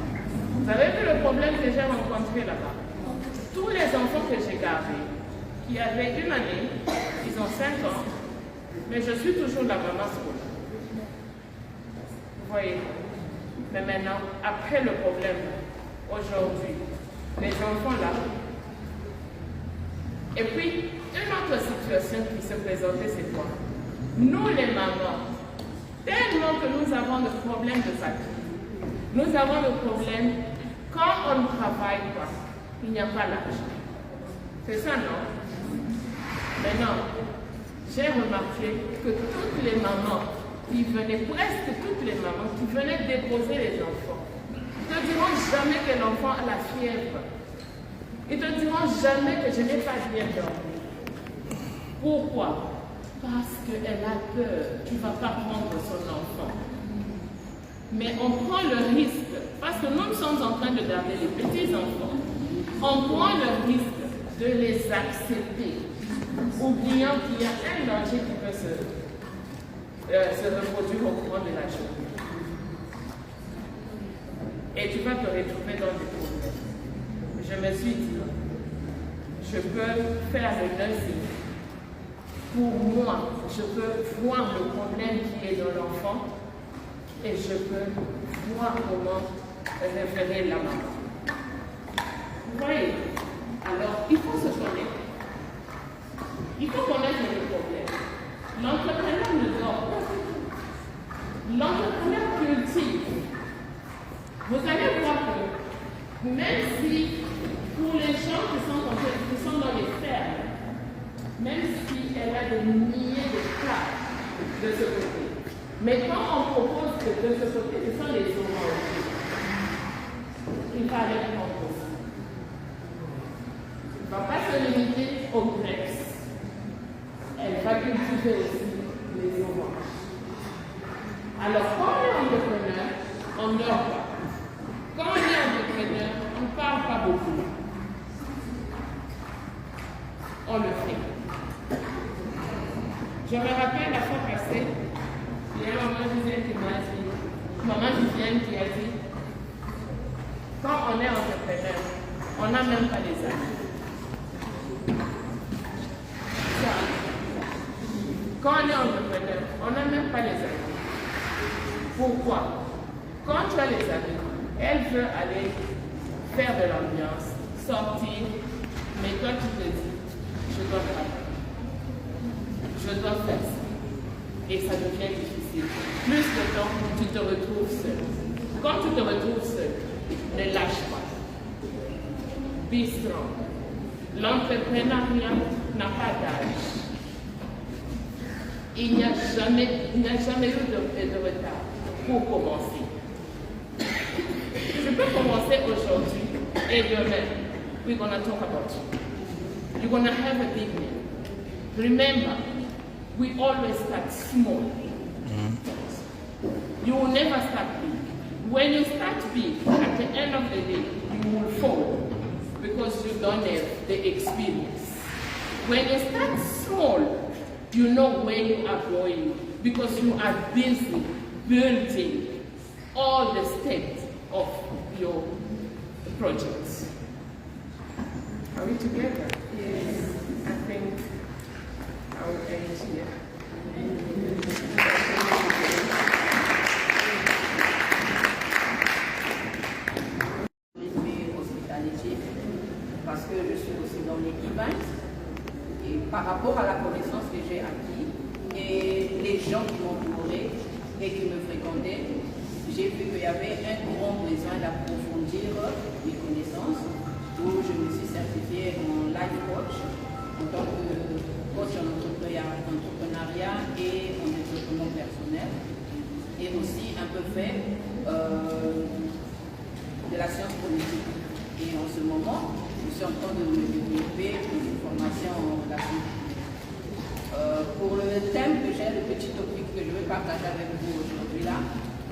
Vous avez vu le problème que j'ai rencontré là-bas? Tous les enfants que j'ai gardés, qui avaient 1 année, ils ont 5 ans, mais je suis toujours la maman scolaire. Vous voyez? Mais maintenant, après le problème, aujourd'hui, les enfants là, et puis, une autre situation qui se présentait, c'est quoi? Nous, les mamans, tellement que nous avons le problème de fatigue, nous avons le problème, quand on ne travaille pas, il n'y a pas l'argent. C'est ça, non? Mais non, j'ai remarqué que toutes les mamans qui venaient, presque toutes les mamans qui venaient déposer les enfants, ne te diront jamais que l'enfant a la fièvre. Ils ne te diront jamais que je n'ai pas bien dormi. Pourquoi? Parce qu'elle a peur. Tu ne vas pas prendre son enfant. Mais on prend le risque, parce que nous sommes en train de garder les petits-enfants, on prend le risque de les accepter, oubliant qu'il y a un danger qui peut se reproduire au cours de la journée. Et tu vas te retrouver dans des problèmes. Je me suis dit, je peux faire le nursing. Pour moi, je peux voir le problème qui est dans l'enfant et je peux voir comment référer la maman. Vous voyez? Alors, il faut se connaître. Il faut connaître le problème. L'entrepreneur ne dort pas. L'entrepreneur cultive. Vous allez voir que même si pour les gens qui sont dans les fermes, même si elle a des milliers de cas de ce côté, mais quand on propose que de ce côté, ce sont les oranges, il fallait prendre ça. Elle ne va pas se limiter aux grapes. Elle va cultiver aussi les oranges. Alors, quand on est entrepreneur, on ne dort pas. Quand on est entrepreneur, on ne parle pas beaucoup. On le fait. Je me rappelle la fois passée, il y a maman Gisèle qui m'a dit, quand on est entrepreneur, on n'a même pas les amis. Quand on est entrepreneur, on n'a même pas les amis. Pourquoi? Quand tu as les amis, elle veut aller faire de l'ambiance, sortir, mais toi tu te dis, je dois travailler. Je dois faire ça. Et ça devient difficile. Plus de temps, tu te retrouves seul. Quand tu te retrouves seul, ne lâche pas. be strong. L'entrepreneuriat n'a pas d'âge. Il n'y a jamais eu de retard pour commencer. Je peux commencer aujourd'hui et demain, we're going to talk about you. You're going to have a big name. Remember, we always start small. You will never start big. When you start big, at the end of the day, you will fall because you don't have the experience. When you start small, you know where you are going because you are busy building all the steps of your projects. Are we together? Yes. I think I will end here. Parce que je suis aussi dans les events et par rapport à la connaissance que j'ai acquis et les gens qui m'ont entouré et qui me fréquentaient, j'ai vu qu'il y avait un grand besoin d'approfondir mes connaissances, où je me suis certifiée en life coach en tant que coach en entrepreneuriat et en développement personnel, et aussi un peu fait de la science politique. Et en ce moment, je suis en train de me développer une formation en relation. Pour le thème que j'ai, le petit topic que je vais partager avec vous aujourd'hui là,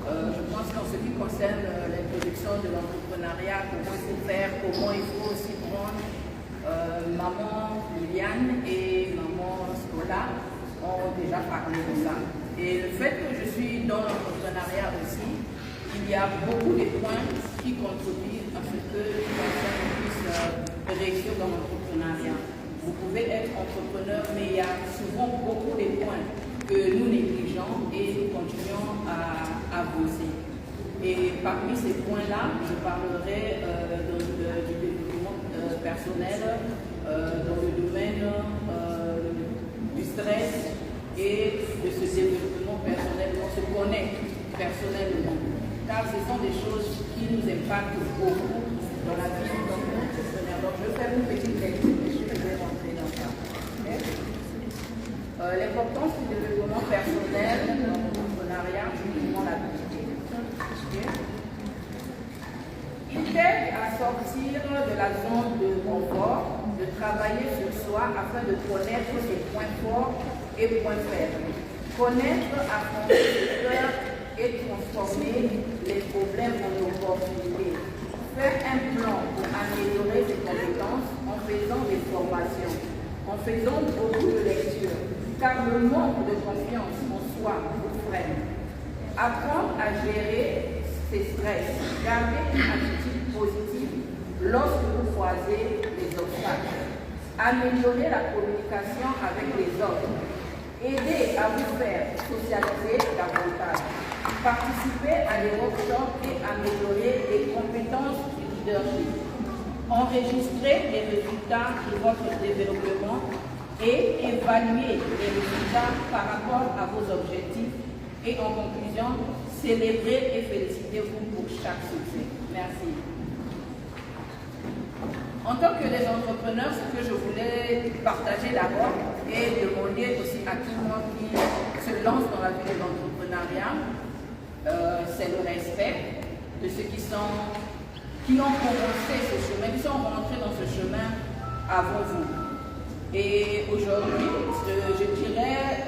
je pense qu'en ce qui concerne l'introduction de l'entrepreneuriat, comment il faut faire, comment il faut aussi prendre, maman Liliane et maman Scola ont déjà parlé de ça. Et le fait que je suis dans l'entrepreneuriat aussi, il y a beaucoup de points qui contribuent à ce que les personnes puissent réussir dans l'entrepreneuriat. Vous pouvez être entrepreneur, mais il y a souvent beaucoup de points que nous négligeons et nous continuons à bosser. Et parmi ces points-là, je parlerai du développement personnel, dans le domaine du stress et de ce développement personnel, on se connaît personnellement. Car ce sont des choses qui nous impactent beaucoup dans la vie de l'entrepreneur. Donc, je vais faire une petite lecture et je vais rentrer dans ça. L'importance du développement personnel dans l'entrepreneuriat, je vous demande la petite. Il t'aide à sortir de la zone de confort, de travailler sur soi afin de connaître ses points forts et points faibles. Connaître, affronter ses peurs et transformer les problèmes en opportunités. Faire un plan pour améliorer ses compétences en faisant des formations, en faisant beaucoup de lectures, car le manque de confiance en soi vous freine. Apprendre à gérer ses stress, garder une attitude positive lorsque vous croisez les obstacles, améliorer la communication avec les autres, aider à vous faire socialiser davantage, participer à des workshops et améliorer les compétences du leadership, enregistrer les résultats de votre développement et évaluer les résultats par rapport à vos objectifs et en conclusion, célébrer et féliciter-vous pour chaque succès. Merci. En tant que les entrepreneurs, ce que je voulais partager d'abord et demander aussi à tout le monde qui se lance dans la vie de l'entrepreneuriat, c'est le respect de ceux qui ont commencé ce chemin, qui sont rentrés dans ce chemin avant vous. Et aujourd'hui, je dirais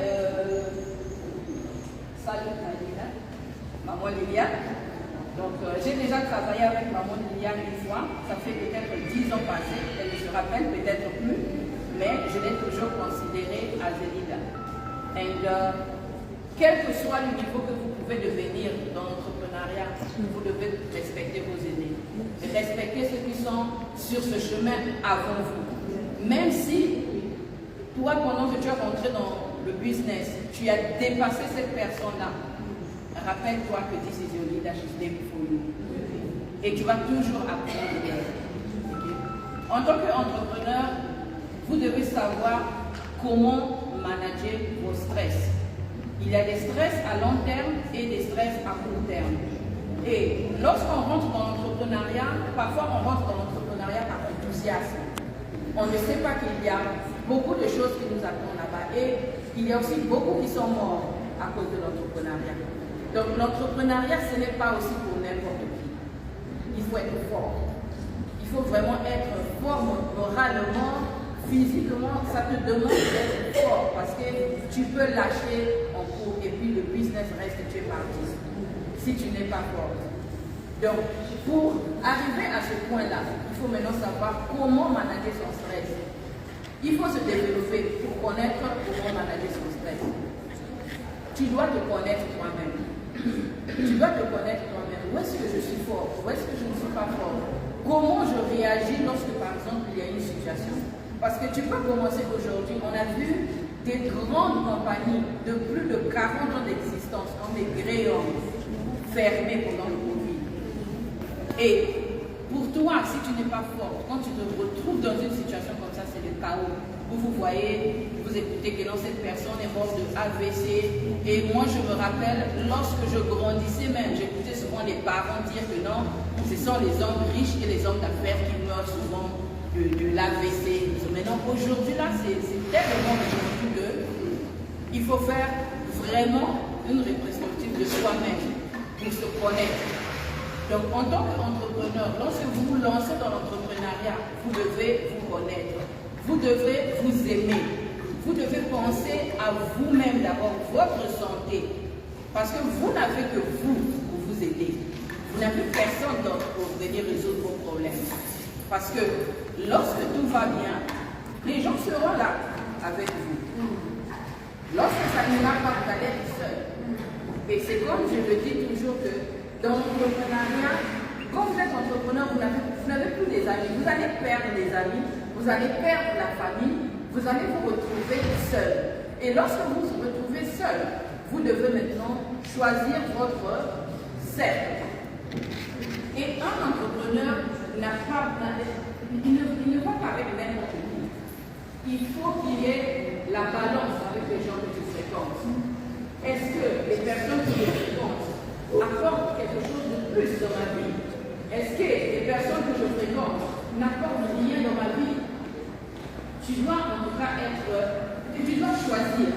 salut Liliane, maman Liliane. Donc j'ai déjà travaillé avec maman Liliane une fois, ça fait peut-être 10 ans passés, elle ne se rappelle peut-être plus, mais je l'ai toujours considérée as a leader. Et quel que soit le niveau que vous pouvez devenir dans l'entrepreneuriat, vous devez respecter vos aînés. Respecter ceux qui sont sur ce chemin avant vous. Même si toi, pendant que tu es rentré dans le business, tu as dépassé cette personne-là, rappelle-toi que this is your leadership day before you. Et tu vas toujours apprendre d'elle. Okay? En tant qu'entrepreneur, vous devez savoir comment manager vos stress. Il y a des stress à long terme et des stress à court terme. Et lorsqu'on rentre dans l'entrepreneuriat, parfois on rentre dans l'entrepreneuriat par enthousiasme. On ne sait pas qu'il y a beaucoup de choses qui nous attendent là-bas et il y a aussi beaucoup qui sont morts à cause de l'entrepreneuriat. Donc l'entrepreneuriat, ce n'est pas aussi pour n'importe qui. Il faut être fort. Il faut vraiment être fort moralement, physiquement. Ça te demande d'être fort parce que tu peux lâcher en cours et puis le business reste, tu es parti. Si tu n'es pas fort. Donc, pour arriver à ce point-là, il faut maintenant savoir comment manager son stress. Il faut se développer pour connaître comment manager son stress. Tu dois te connaître toi-même. Tu dois te connaître toi-même. Où est-ce que je suis fort? Où est-ce que je ne suis pas fort? Comment je réagis lorsque, par exemple, il y a une situation? Parce que tu peux commencer aujourd'hui. On a vu des grandes compagnies de plus de 40 ans d'existence, comme les Greyhound, fermées pendant le Covid. Et pour toi, si tu n'es pas fort, quand tu te retrouves dans une situation comme ça, c'est le chaos. Vous voyez, vous écoutez que non, cette personne est morte de AVC. Et moi, je me rappelle, lorsque je grandissais même, j'écoutais souvent les parents dire que non, ce sont les hommes riches et les hommes d'affaires qui meurent souvent de l'AVC. Maintenant, aujourd'hui, là, c'est tellement aujourd'hui qu'il faut faire vraiment une rétrospective de soi-même pour se connaître. Donc, en tant qu'entrepreneur, lorsque vous vous lancez dans l'entrepreneuriat, vous devez vous connaître, vous devez vous aimer, vous devez penser à vous-même d'abord, votre santé, parce que vous n'avez que vous pour vous aider. Vous n'avez personne d'autre pour venir résoudre vos problèmes. Parce que lorsque tout va bien, les gens seront là avec vous. Lorsque ça n'ira pas, vous allez être seul. Et c'est comme je le dis toujours que dans l'entrepreneuriat, quand vous êtes entrepreneur, vous n'avez plus des amis. Vous allez perdre des amis, vous allez perdre la famille, vous allez vous retrouver seul. Et lorsque vous vous retrouvez seul, vous devez maintenant choisir votre cercle. Et un entrepreneur il ne va pas avec n'importe qui. Il faut qu'il y ait la balance avec les gens que tu fréquentes. Est-ce que les personnes qui les fréquentent apportent quelque chose de plus dans ma vie? Est-ce que les personnes que je fréquente n'apportent rien dans ma vie? Tu dois en tout cas tu dois choisir.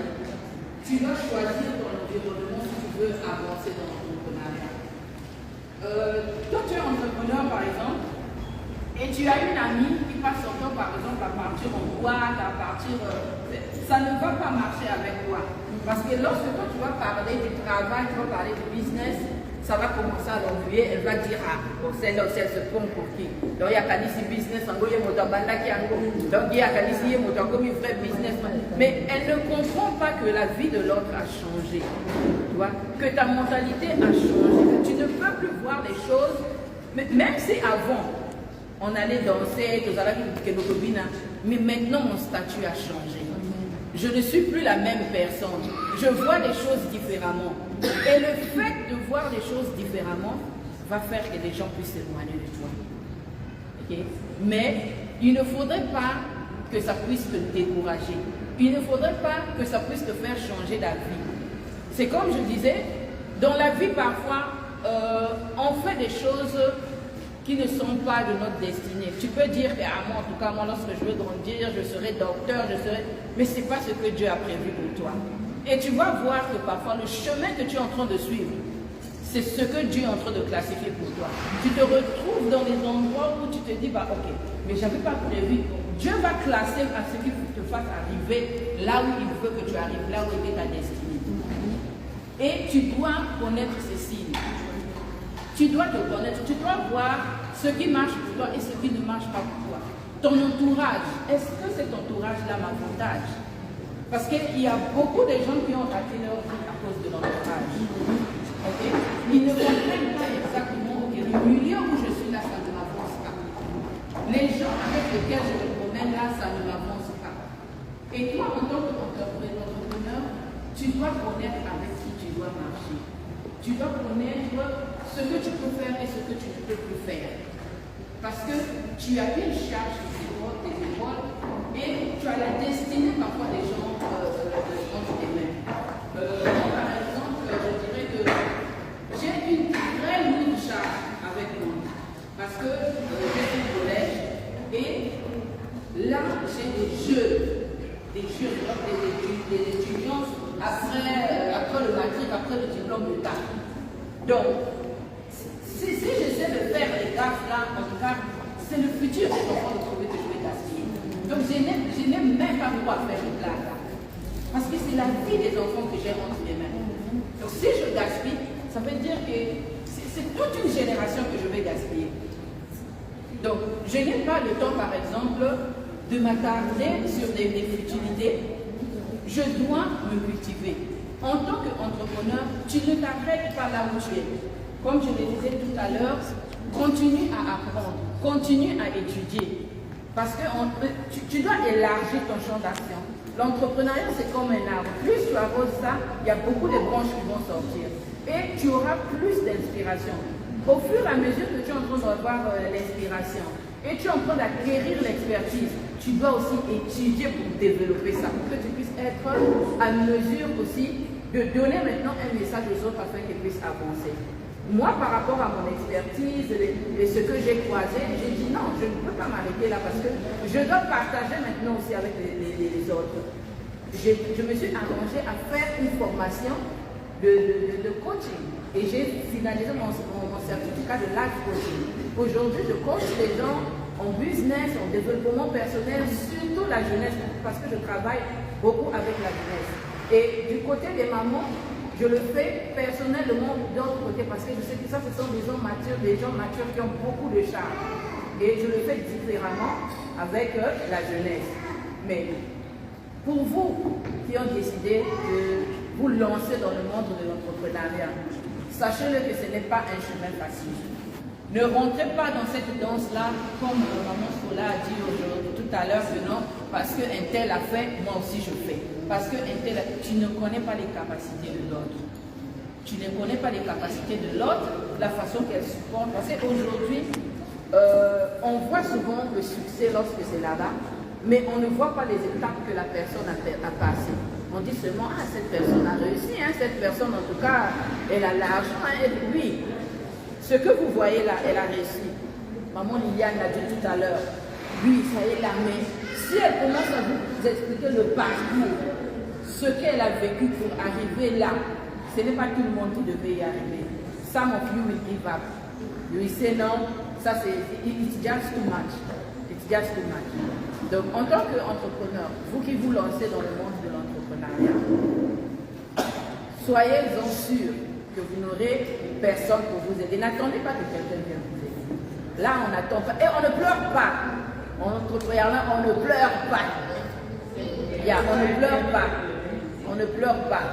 Tu dois choisir ton environnement si tu veux avancer dans l'entrepreneuriat. Toi, tu es entrepreneur par exemple, et tu as une amie qui passe son temps par exemple à partir en boîte, à partir... ça ne va pas marcher avec toi. Parce que lorsque toi tu vas parler du travail, tu vas parler du business, ça va commencer à l'ennuyer, elle va dire ah, bon, celle-là aussi elle se prend pour qui? Donc il y a Kalisi business, donc il y a Kalisi comme une vraie business. Mais elle ne comprend pas que la vie de l'autre a changé. Tu vois? Que ta mentalité a changé. Que tu ne peux plus voir les choses, mais même si avant on allait danser, mais maintenant mon statut a changé. Je ne suis plus la même personne. Je vois les choses différemment. Et le fait de voir les choses différemment va faire que les gens puissent s'éloigner de toi. Okay? Mais il ne faudrait pas que ça puisse te décourager. Il ne faudrait pas que ça puisse te faire changer d'avis. C'est comme je disais, dans la vie parfois, on fait des choses qui ne sont pas de notre destinée. Tu peux dire que moi, en tout cas, moi, lorsque je veux grandir, je serai docteur, mais ce n'est pas ce que Dieu a prévu pour toi. Et tu vas voir que parfois, le chemin que tu es en train de suivre, c'est ce que Dieu est en train de classifier pour toi. Tu te retrouves dans des endroits où tu te dis, bah ok, mais je n'avais pas prévu. Dieu va classer à ce qu'il te fasse arriver là où il veut que tu arrives, là où est ta destinée. Et tu dois connaître ces signes. Tu dois te connaître, tu dois voir ce qui marche pour toi et ce qui ne marche pas pour toi. Ton entourage, est-ce que cet entourage-là m'avantage? Parce qu'il y a beaucoup de gens qui ont raté leur vie à cause de l'entourage. Okay? Ils ne comprennent pas exactement que le milieu où je suis là, ça ne m'avance pas. Les gens avec lesquels je me promène là, ça ne m'avance pas. Et toi, en tant qu'entrepreneur, tu dois connaître avec qui tu dois marcher. Tu dois connaître ce que tu peux faire et ce que tu ne peux plus faire. Parce que tu as une charge sur tes épaules et tu as la destinée parfois des gens entre tes mains. Moi, par exemple, je dirais que j'ai une très lourde charge avec moi. Parce que j'ai un collège et des étudiants après le matric, après le diplôme d'État. Donc, si j'essaie de faire les gaffes là, en tout cas, c'est le futur des enfants de trouver que je vais gaspiller. Donc, je n'ai même pas droit à faire une blague là. Parce que c'est la vie des enfants que j'ai entre mes mains. Donc, si je gaspille, ça veut dire que c'est toute une génération que je vais gaspiller. Donc, je n'ai pas le temps, par exemple, de m'attarder sur des futilités. Je dois me cultiver. En tant qu'entrepreneur, tu ne t'arrêtes pas là où tu es. Comme je le disais tout à l'heure, continue à apprendre, continue à étudier. Parce que tu dois élargir ton champ d'action. L'entrepreneuriat, c'est comme un arbre. Plus tu arroses ça, il y a beaucoup de branches qui vont sortir. Et tu auras plus d'inspiration. Au fur et à mesure que tu es en train d'avoir l'inspiration et tu es en train d'acquérir l'expertise, tu dois aussi étudier pour développer ça, pour que tu puisses être à mesure aussi de donner maintenant un message aux autres afin qu'ils puissent avancer. Moi, par rapport à mon expertise et ce que j'ai croisé, j'ai dit non, je ne peux pas m'arrêter là parce que je dois partager maintenant aussi avec les autres. Je me suis arrangée à faire une formation de coaching et j'ai finalisé mon certificat de life coaching. Aujourd'hui, je coach les gens en business, en développement personnel, surtout la jeunesse, parce que je travaille beaucoup avec la jeunesse. Et du côté des mamans, je le fais personnellement d'autre côté parce que je sais que ça, ce sont des gens matures qui ont beaucoup de charme. Et je le fais différemment avec la jeunesse. Mais pour vous qui ont décidé de vous lancer dans le monde de l'entrepreneuriat, sachez-le que ce n'est pas un chemin facile. Ne rentrez pas dans cette danse-là comme maman Sola a dit tout à l'heure que non, parce qu'un tel a fait, moi aussi je fais. Parce qu'un tel a fait, tu ne connais pas les capacités de l'autre. Tu ne connais pas les capacités de l'autre, la façon qu'elle supporte. Parce qu'aujourd'hui, on voit souvent le succès lorsque c'est là-bas, mais on ne voit pas les étapes que la personne a passées. On dit seulement, ah, cette personne a réussi, hein, cette personne en tout cas, elle a l'argent, hein, oui. Ce que vous voyez là, elle a réussi. Maman Liliane l'a dit tout à l'heure. Oui, ça y est là, mais si elle commence à vous expliquer le parcours, ce qu'elle a vécu pour arriver là, ce n'est pas tout le monde qui devait y arriver. Some of you will give up. You will say non, ça c'est, it's just too much. It's just too much. Donc en tant qu'entrepreneur, vous qui vous lancez dans le monde de l'entrepreneuriat, soyez-en sûrs que vous n'aurez personne pour vous aider. N'attendez pas que quelqu'un vienne vous aider. Là, on n'attend pas. Et on ne pleure pas. En entrepreneuriat, on ne pleure pas. On ne pleure pas. On ne pleure pas.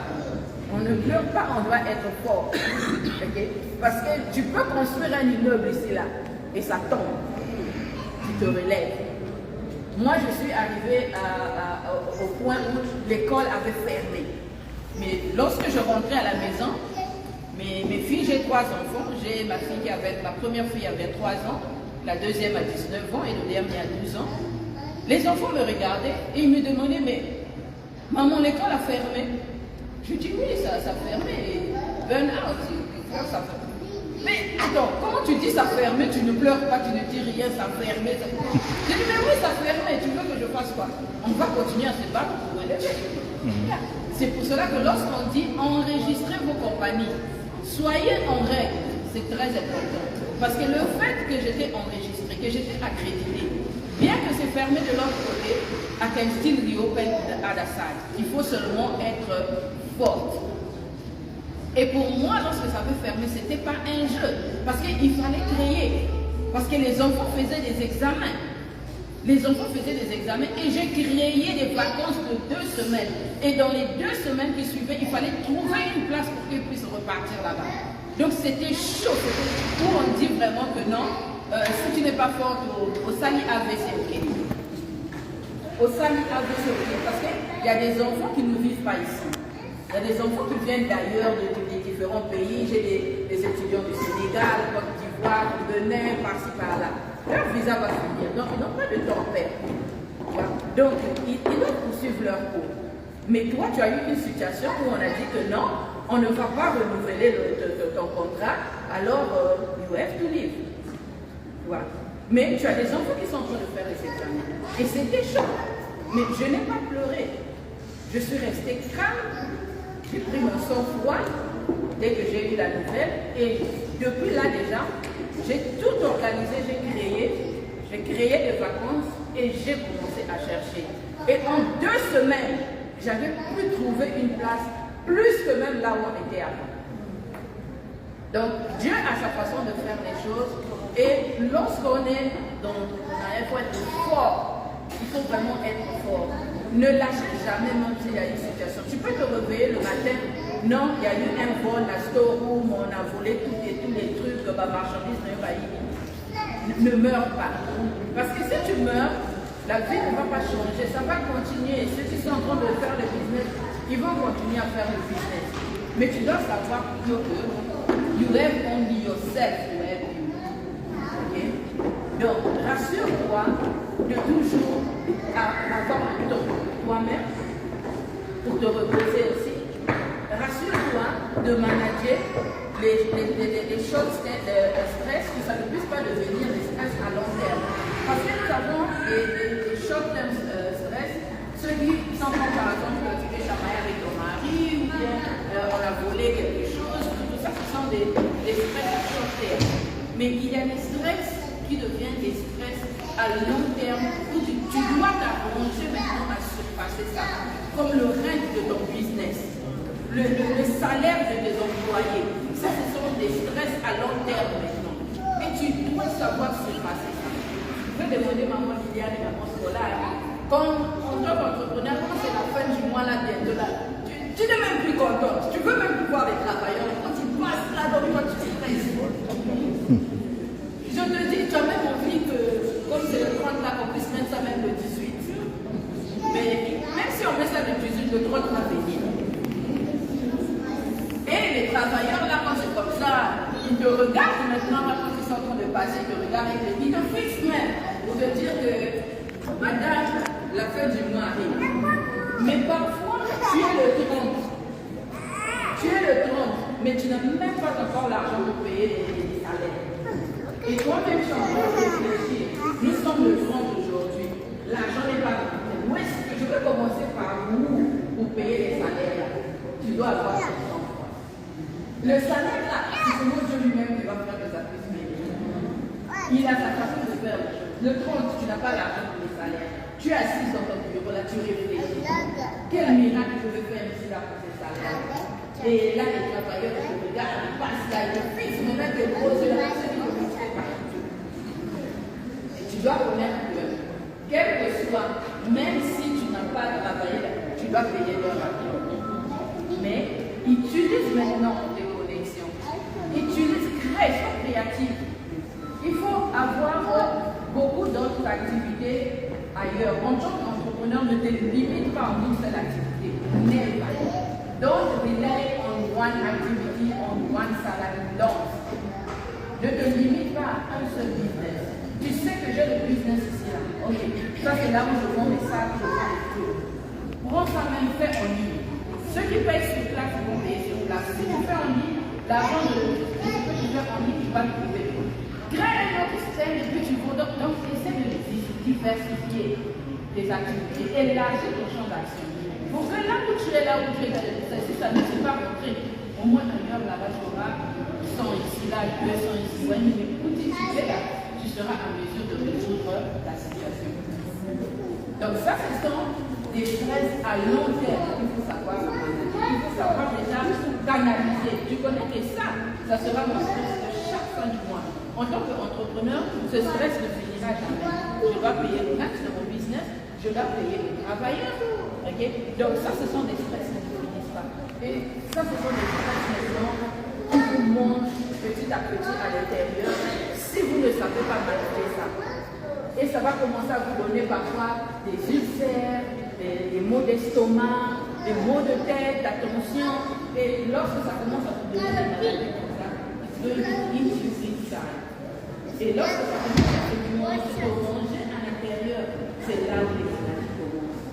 On ne pleure pas, on doit être fort. Okay? Parce que tu peux construire un immeuble ici, là, et ça tombe. Tu te relèves. Moi, je suis arrivée au point où l'école avait fermé. Mais lorsque je rentrais à la maison, mes filles, j'ai 3 enfants. J'ai ma première fille avait 3 ans, la deuxième a 19 ans et le dernier a 12 ans. Les enfants me regardaient et ils me demandaient, mais maman, l'école a fermé. Je dis oui, ça a fermé. Burn out, ça ferme. Mais attends, comment tu dis ça a fermé, tu ne pleures pas, tu ne dis rien, ça a fermé. Je dis mais oui, ça a fermé, tu veux que je fasse quoi? On va continuer à se battre pour élever. C'est pour cela que lorsqu'on dit enregistrez vos compagnies, soyez en règle, c'est très important. Parce que le fait que j'étais enregistré, que j'étais accrédité, bien que c'est fermé de l'autre côté, I can still reopen the other side. Il faut seulement être forte. Et pour moi, lorsque ça veut fermer, ce n'était pas un jeu. Parce qu'il fallait créer. Parce que les enfants faisaient des examens. Les enfants faisaient des examens et j'ai créé des vacances de 2 semaines. Et dans les 2 semaines qui suivaient, il fallait trouver une place pour qu'ils puissent repartir là-bas. Donc c'était chaud. Où on dit vraiment que non, si tu n'es pas forte au Sali AV, c'est ok. Au Sali AV, c'est ok. Parce qu'il y a des enfants qui ne vivent pas ici. Il y a des enfants qui viennent d'ailleurs, des différents pays. J'ai des étudiants du Sénégal, Côte d'Ivoire, du Benin, par-ci, par-là. Leur visa va finir, donc ils n'ont pas de temps à perdre. Donc, ils doivent poursuivre leur cours. Mais toi, tu as eu une situation où on a dit que non, on ne va pas renouveler ton contrat, alors you have to leave. Voilà. Mais tu as des enfants qui sont en train de faire les examens. Et c'était chaud. Mais je n'ai pas pleuré. Je suis restée calme. J'ai pris mon sang-froid dès que j'ai eu la nouvelle. Et depuis là déjà, j'ai tout organisé, j'ai créé des vacances et j'ai commencé à chercher. Et en 2 semaines, j'avais pu trouver une place plus que même là où on était avant. Donc Dieu a sa façon de faire les choses. Et lorsqu'on est il faut être fort. Il faut vraiment être fort. Ne lâchez jamais même s'il y a une situation. Tu peux te réveiller le matin. Non, il y a eu un vol à Storeroom, on a volé tous les trucs, ma marchandise ne meurt pas. Parce que si tu meurs, la vie ne va pas changer, ça va continuer. Ceux qui sont en train de faire le business, ils vont continuer à faire le business. Mais tu dois savoir que you have only yourself to help you. Okay? Donc, rassure-toi de toujours avoir toi-même pour te reposer aussi. Rassure-toi de manager les choses, le stress, que ça ne puisse pas devenir des stress à long terme. Parce que nous avons des short-term stress, ceux qui sont comme par exemple tu es chamaillé avec ton mari, ou bien on a volé quelque chose, tout ça, ce sont des stress à short terme. Mais il y a des stress qui deviennent des stress à long terme où tu dois t'arranger maintenant à surpasser ça. Comme le règne de ton business, le salaire de tes employés. Ça, ce sont des stress à long terme maintenant. Et tu dois savoir surpasser ça. Je vais demander maman Liliane et maman Scola. Quand en tant qu'entrepreneur, quand c'est la fin du mois là, bientôt là, tu n'es même plus contente. Tu veux même plus voir les travailleurs. Quand ils passent là, donc toi tu stresses. Je te dis, tu as même envie que, comme c'est le 30 là, qu'on puisse mettre ça même le 18. Mais même si on met ça le 18, le 30 va venir. Et les travailleurs là, quand c'est comme ça, ils te regardent maintenant, quand ils sont en train de passer, ils te regardent et ils te fixent même pour te dire que, madame, la fin du mois arrive. Mais parfois, tu es le 30. Tu es le 30, mais tu n'as même pas encore l'argent pour payer les salaires. Et toi-même, tu es en train de réfléchir. Nous sommes le 30 aujourd'hui. L'argent n'est pas là. Où est-ce que je peux commencer par où pour payer les salaires? Tu dois avoir ton sang-froid. Le salaire là, c'est seulement Dieu lui-même qui va faire que ça puisse payer. Il a sa façon de faire les choses. Le 30, tu n'as pas l'argent pour les salaires. Tu es assis dans ton bureau là, tu réfléchis. Quel miracle je vais faire ici là pour ces salaires? Et là, les travailleurs te regardent, ils passent là, ils te fixent, mon mec te pose là, et tu dois connaître que, quel que soit, même si tu n'as pas travaillé, tu dois payer leur argent. Mais utilise maintenant tes connexions. Sois créatif. Il faut avoir beaucoup d'autres activités ailleurs. En tant qu'entrepreneur, ne te limite pas en une seule activité. Never. Don't rely on one activity, on one salary. Don't. Ne te limite pas à un seul business. Tu sais que j'ai le business ici là. Ok. Ça c'est là où je vends mes sacs, je vends les trucs. Prends ça même, fais en ligne. Ceux qui payent sur place, ils vont payer sur place. Si tu fais en ligne, l'argent de ce que tu fais en ligne, tu vas le trouver. Crée un autre système et puis tu vends. Donc essaie de diversifier tes activités, élargir ton champ d'action. Pour que là où tu es, si ça ne s'est pas montré, au moins un heure là-bas, tu auras 100 ici, là, 200 ici, ouais, mais écoute, si tu es là, tu seras en mesure de résoudre la situation. Donc ça, ce sont des stress à long terme qu'il faut savoir manager. Il faut savoir déjà canaliser. Tu connais que ça sera mon stress de chaque fin du mois. En tant qu'entrepreneur, ce stress ne finira jamais. Je dois payer le taxe de mon business, je dois payer les travailleurs. Okay? Donc ça, ce sont des stress qui ne finissent pas. Et ça, ce sont des stress maintenant qui vous montent petit à petit à l'intérieur si vous ne savez pas manager ça. Et ça va commencer à vous donner parfois des ulcères, des maux d'estomac, des maux de tête, d'attention. Et lorsque ça commence à vous donner des maladies comme ça, it's going to eat you inside. Et lorsque ça commence à se manger à l'intérieur, c'est là où les maladies commencent.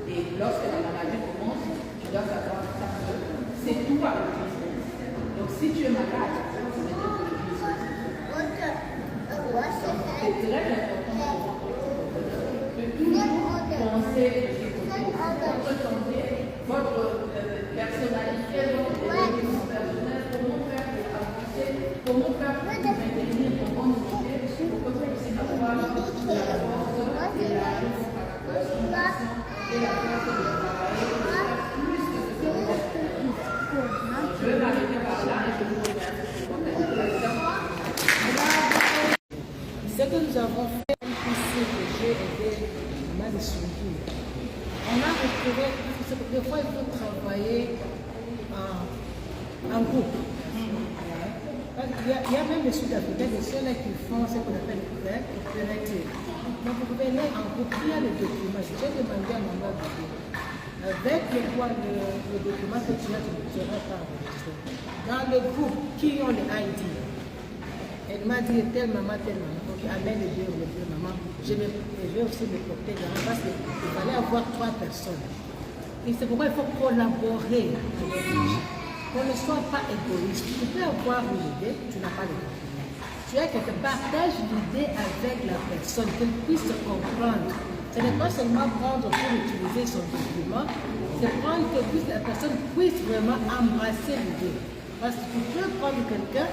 Et lorsque la maladie commence, tu dois savoir ça que c'est tout à le business. Donc si tu es malade, ça veut dire que le business. C'est très important de toujours penser avancer votre personnalité, votre développement personnel, comment faire pour avancer, comment faire pour maintenir vos bonnes idées, pour que vous puissiez avoir la force et la concentration et la force de travailler, de faire plus que ce que vous faites. Je vais m'arrêter par là et je vous remercie pour votre attention. Ce que nous avons fait ici, que j'ai aidé ma de suivi. On a retrouvé, parce que des fois il faut travailler en groupe. Il y a même des Sud-Africains, des ceux-là qui font ce qu'on appelle le lecture. Donc vous venez en groupe, il y a le document. J'ai demandé à maman avec le document que tu as, tu ne seras pas enregistré. Dans le groupe, qui ont le ID? Elle m'a dit telle maman, donc amène les deux mamans. Je vais aussi me porter garant parce qu'il fallait avoir 3 personnes. Et c'est pourquoi il faut collaborer avec les gens. Qu'on ne soit pas égoïste. Tu peux avoir une idée, tu n'as pas de document. Tu as quelque partage l'idée avec la personne, qu'elle puisse se comprendre. Ce n'est pas seulement prendre pour utiliser son document, c'est prendre que la personne puisse vraiment embrasser l'idée. Parce que tu peux prendre quelqu'un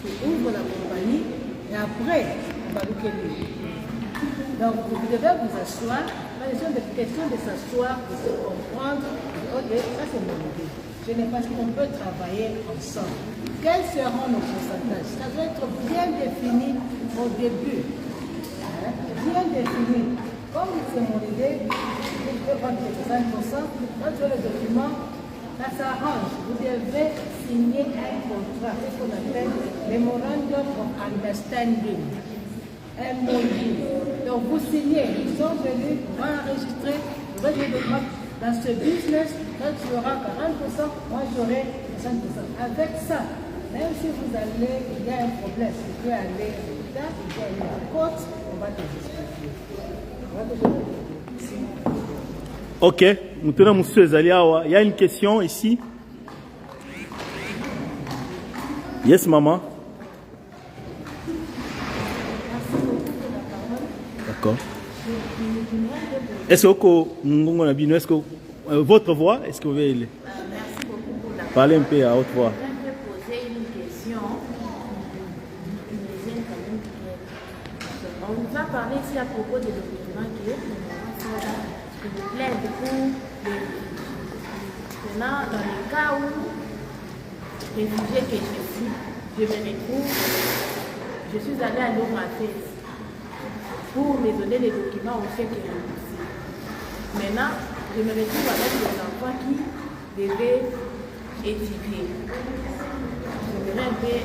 qui ouvre la compagnie et après, on va lui. Donc, vous devez vous asseoir. C'est une question de s'asseoir, de se comprendre. Ok, ça c'est mon idée. Je n'ai pas qu'on peut travailler ensemble. Quels seront nos pourcentages? Ça doit être bien défini au début. Bien défini. Comme c'est mon idée, je peux prendre 5%. Quand tu as le document, ça s'arrange. Vous devez signer un contrat, ce qu'on appelle Memorandum of Understanding. MOU. Donc vous signez, ils sont venus, on va enregistrer, on va dire dans ce business, quand tu auras 40%, moi j'aurai 60%. Avec ça, même si vous allez, il y a un problème, tu peux aller à l'État, tu peux aller à la côte, on va te discuter. Ok, maintenant monsieur Zaliawa, il y a une question ici. Yes maman. D'accord. Est-ce que votre voix, est-ce que vous pouvez merci beaucoup pour la parler un peu à haute voix? J'aimerais poser une question. On nous a parlé ici à propos des documents qui est s'il vous plaît, beaucoup maintenant, dans le cas où réfugié que je me retrouve, je suis allée à l'OMAFES pour me donner les documents au chèque et remboursé. Maintenant, je me retrouve avec des enfants qui devaient étudier. Je voudrais un peu,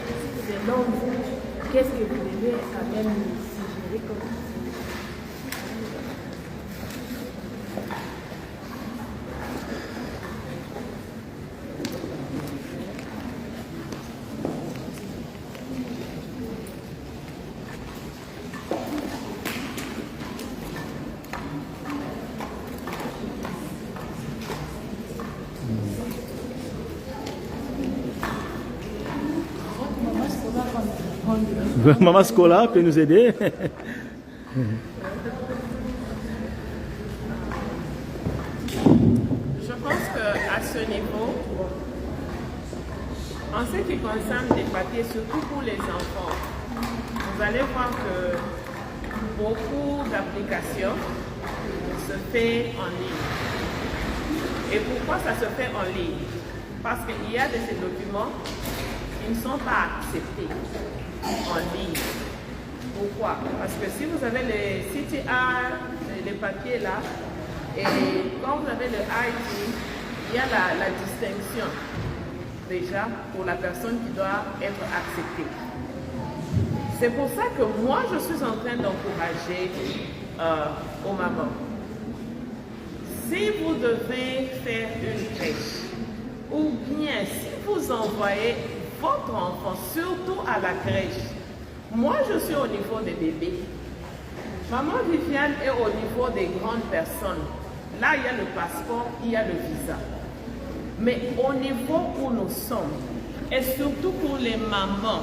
selon vous, qu'est-ce que vous devez quand même suggérer comme ça? Maman Scola peut nous aider. Je pense qu'à ce niveau, en ce qui concerne les papiers, surtout pour les enfants, vous allez voir que beaucoup d'applications se fait en ligne. Et pourquoi ça se fait en ligne? Parce qu'il y a de ces documents qui ne sont pas acceptés en ligne. Pourquoi? Parce que si vous avez les CTR, les papiers là, et quand vous avez le ID, il y a la distinction déjà pour la personne qui doit être acceptée. C'est pour ça que moi je suis en train d'encourager aux mamans. Si vous devez faire une crèche, ou bien si vous envoyez votre enfant, surtout à la crèche. Moi, je suis au niveau des bébés. Maman Viviane est au niveau des grandes personnes. Là, il y a le passeport, il y a le visa. Mais au niveau où nous sommes, et surtout pour les mamans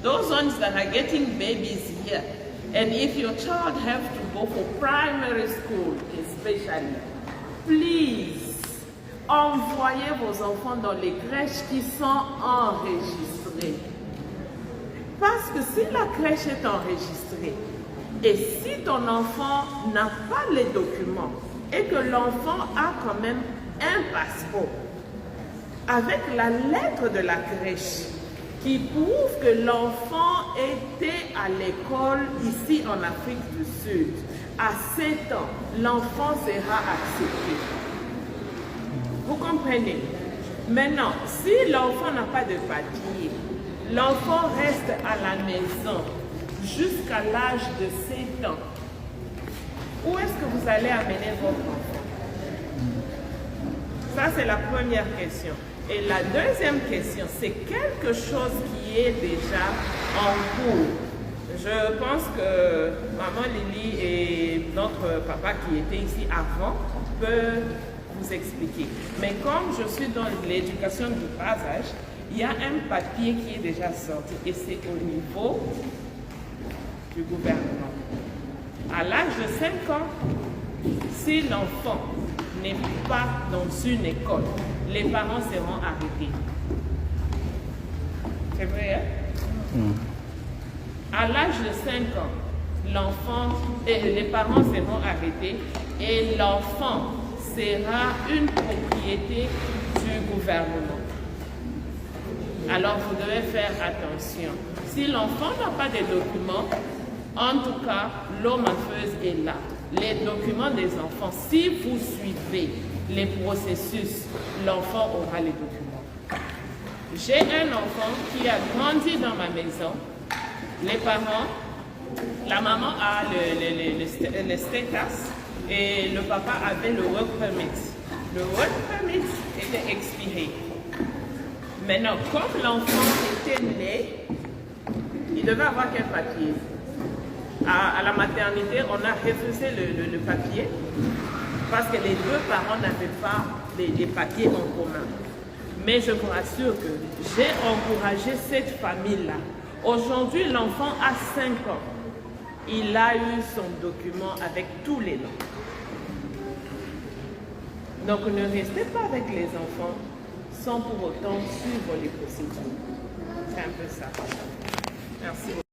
those ones that are getting babies here, And if your child has to go for primary school especially, please, envoyez vos enfants dans les crèches qui sont enregistrées. Parce que si la crèche est enregistrée, et si ton enfant n'a pas les documents, et que l'enfant a quand même un passeport, avec la lettre de la crèche, qui prouve que l'enfant était à l'école ici en Afrique du Sud, à 7 ans, l'enfant sera accepté. Vous comprenez? Maintenant, si l'enfant n'a pas de papier, l'enfant reste à la maison jusqu'à l'âge de 7 ans. Où est-ce que vous allez amener votre enfant? Ça, c'est la première question. Et la deuxième question, c'est quelque chose qui est déjà en cours. Je pense que maman Lily et notre papa qui était ici avant peuvent vous expliquer. Mais comme je suis dans l'éducation du bas âge, il y a un papier qui est déjà sorti et c'est au niveau du gouvernement. À l'âge de 5 ans, si l'enfant n'est pas dans une école, les parents seront arrêtés. C'est vrai, hein? À l'âge de 5 ans, l'enfant et les parents seront arrêtés et l'enfant sera une propriété du gouvernement. Alors vous devez faire attention. Si l'enfant n'a pas de documents, en tout cas, l'eau mafeuse est là. Les documents des enfants, si vous suivez les processus, l'enfant aura les documents. J'ai un enfant qui a grandi dans ma maison. Les parents, la maman a le status et le papa avait le work permit. Le work permit était expiré. Maintenant, comme l'enfant était né, il devait avoir quel papier? À la maternité, on a refusé le papier parce que les deux parents n'avaient pas les papiers en commun. Mais je vous rassure que j'ai encouragé cette famille-là. Aujourd'hui, l'enfant a 5 ans. Il a eu son document avec tous les noms. Donc ne restez pas avec les enfants sans pour autant suivre les procédures. C'est un peu ça. Merci.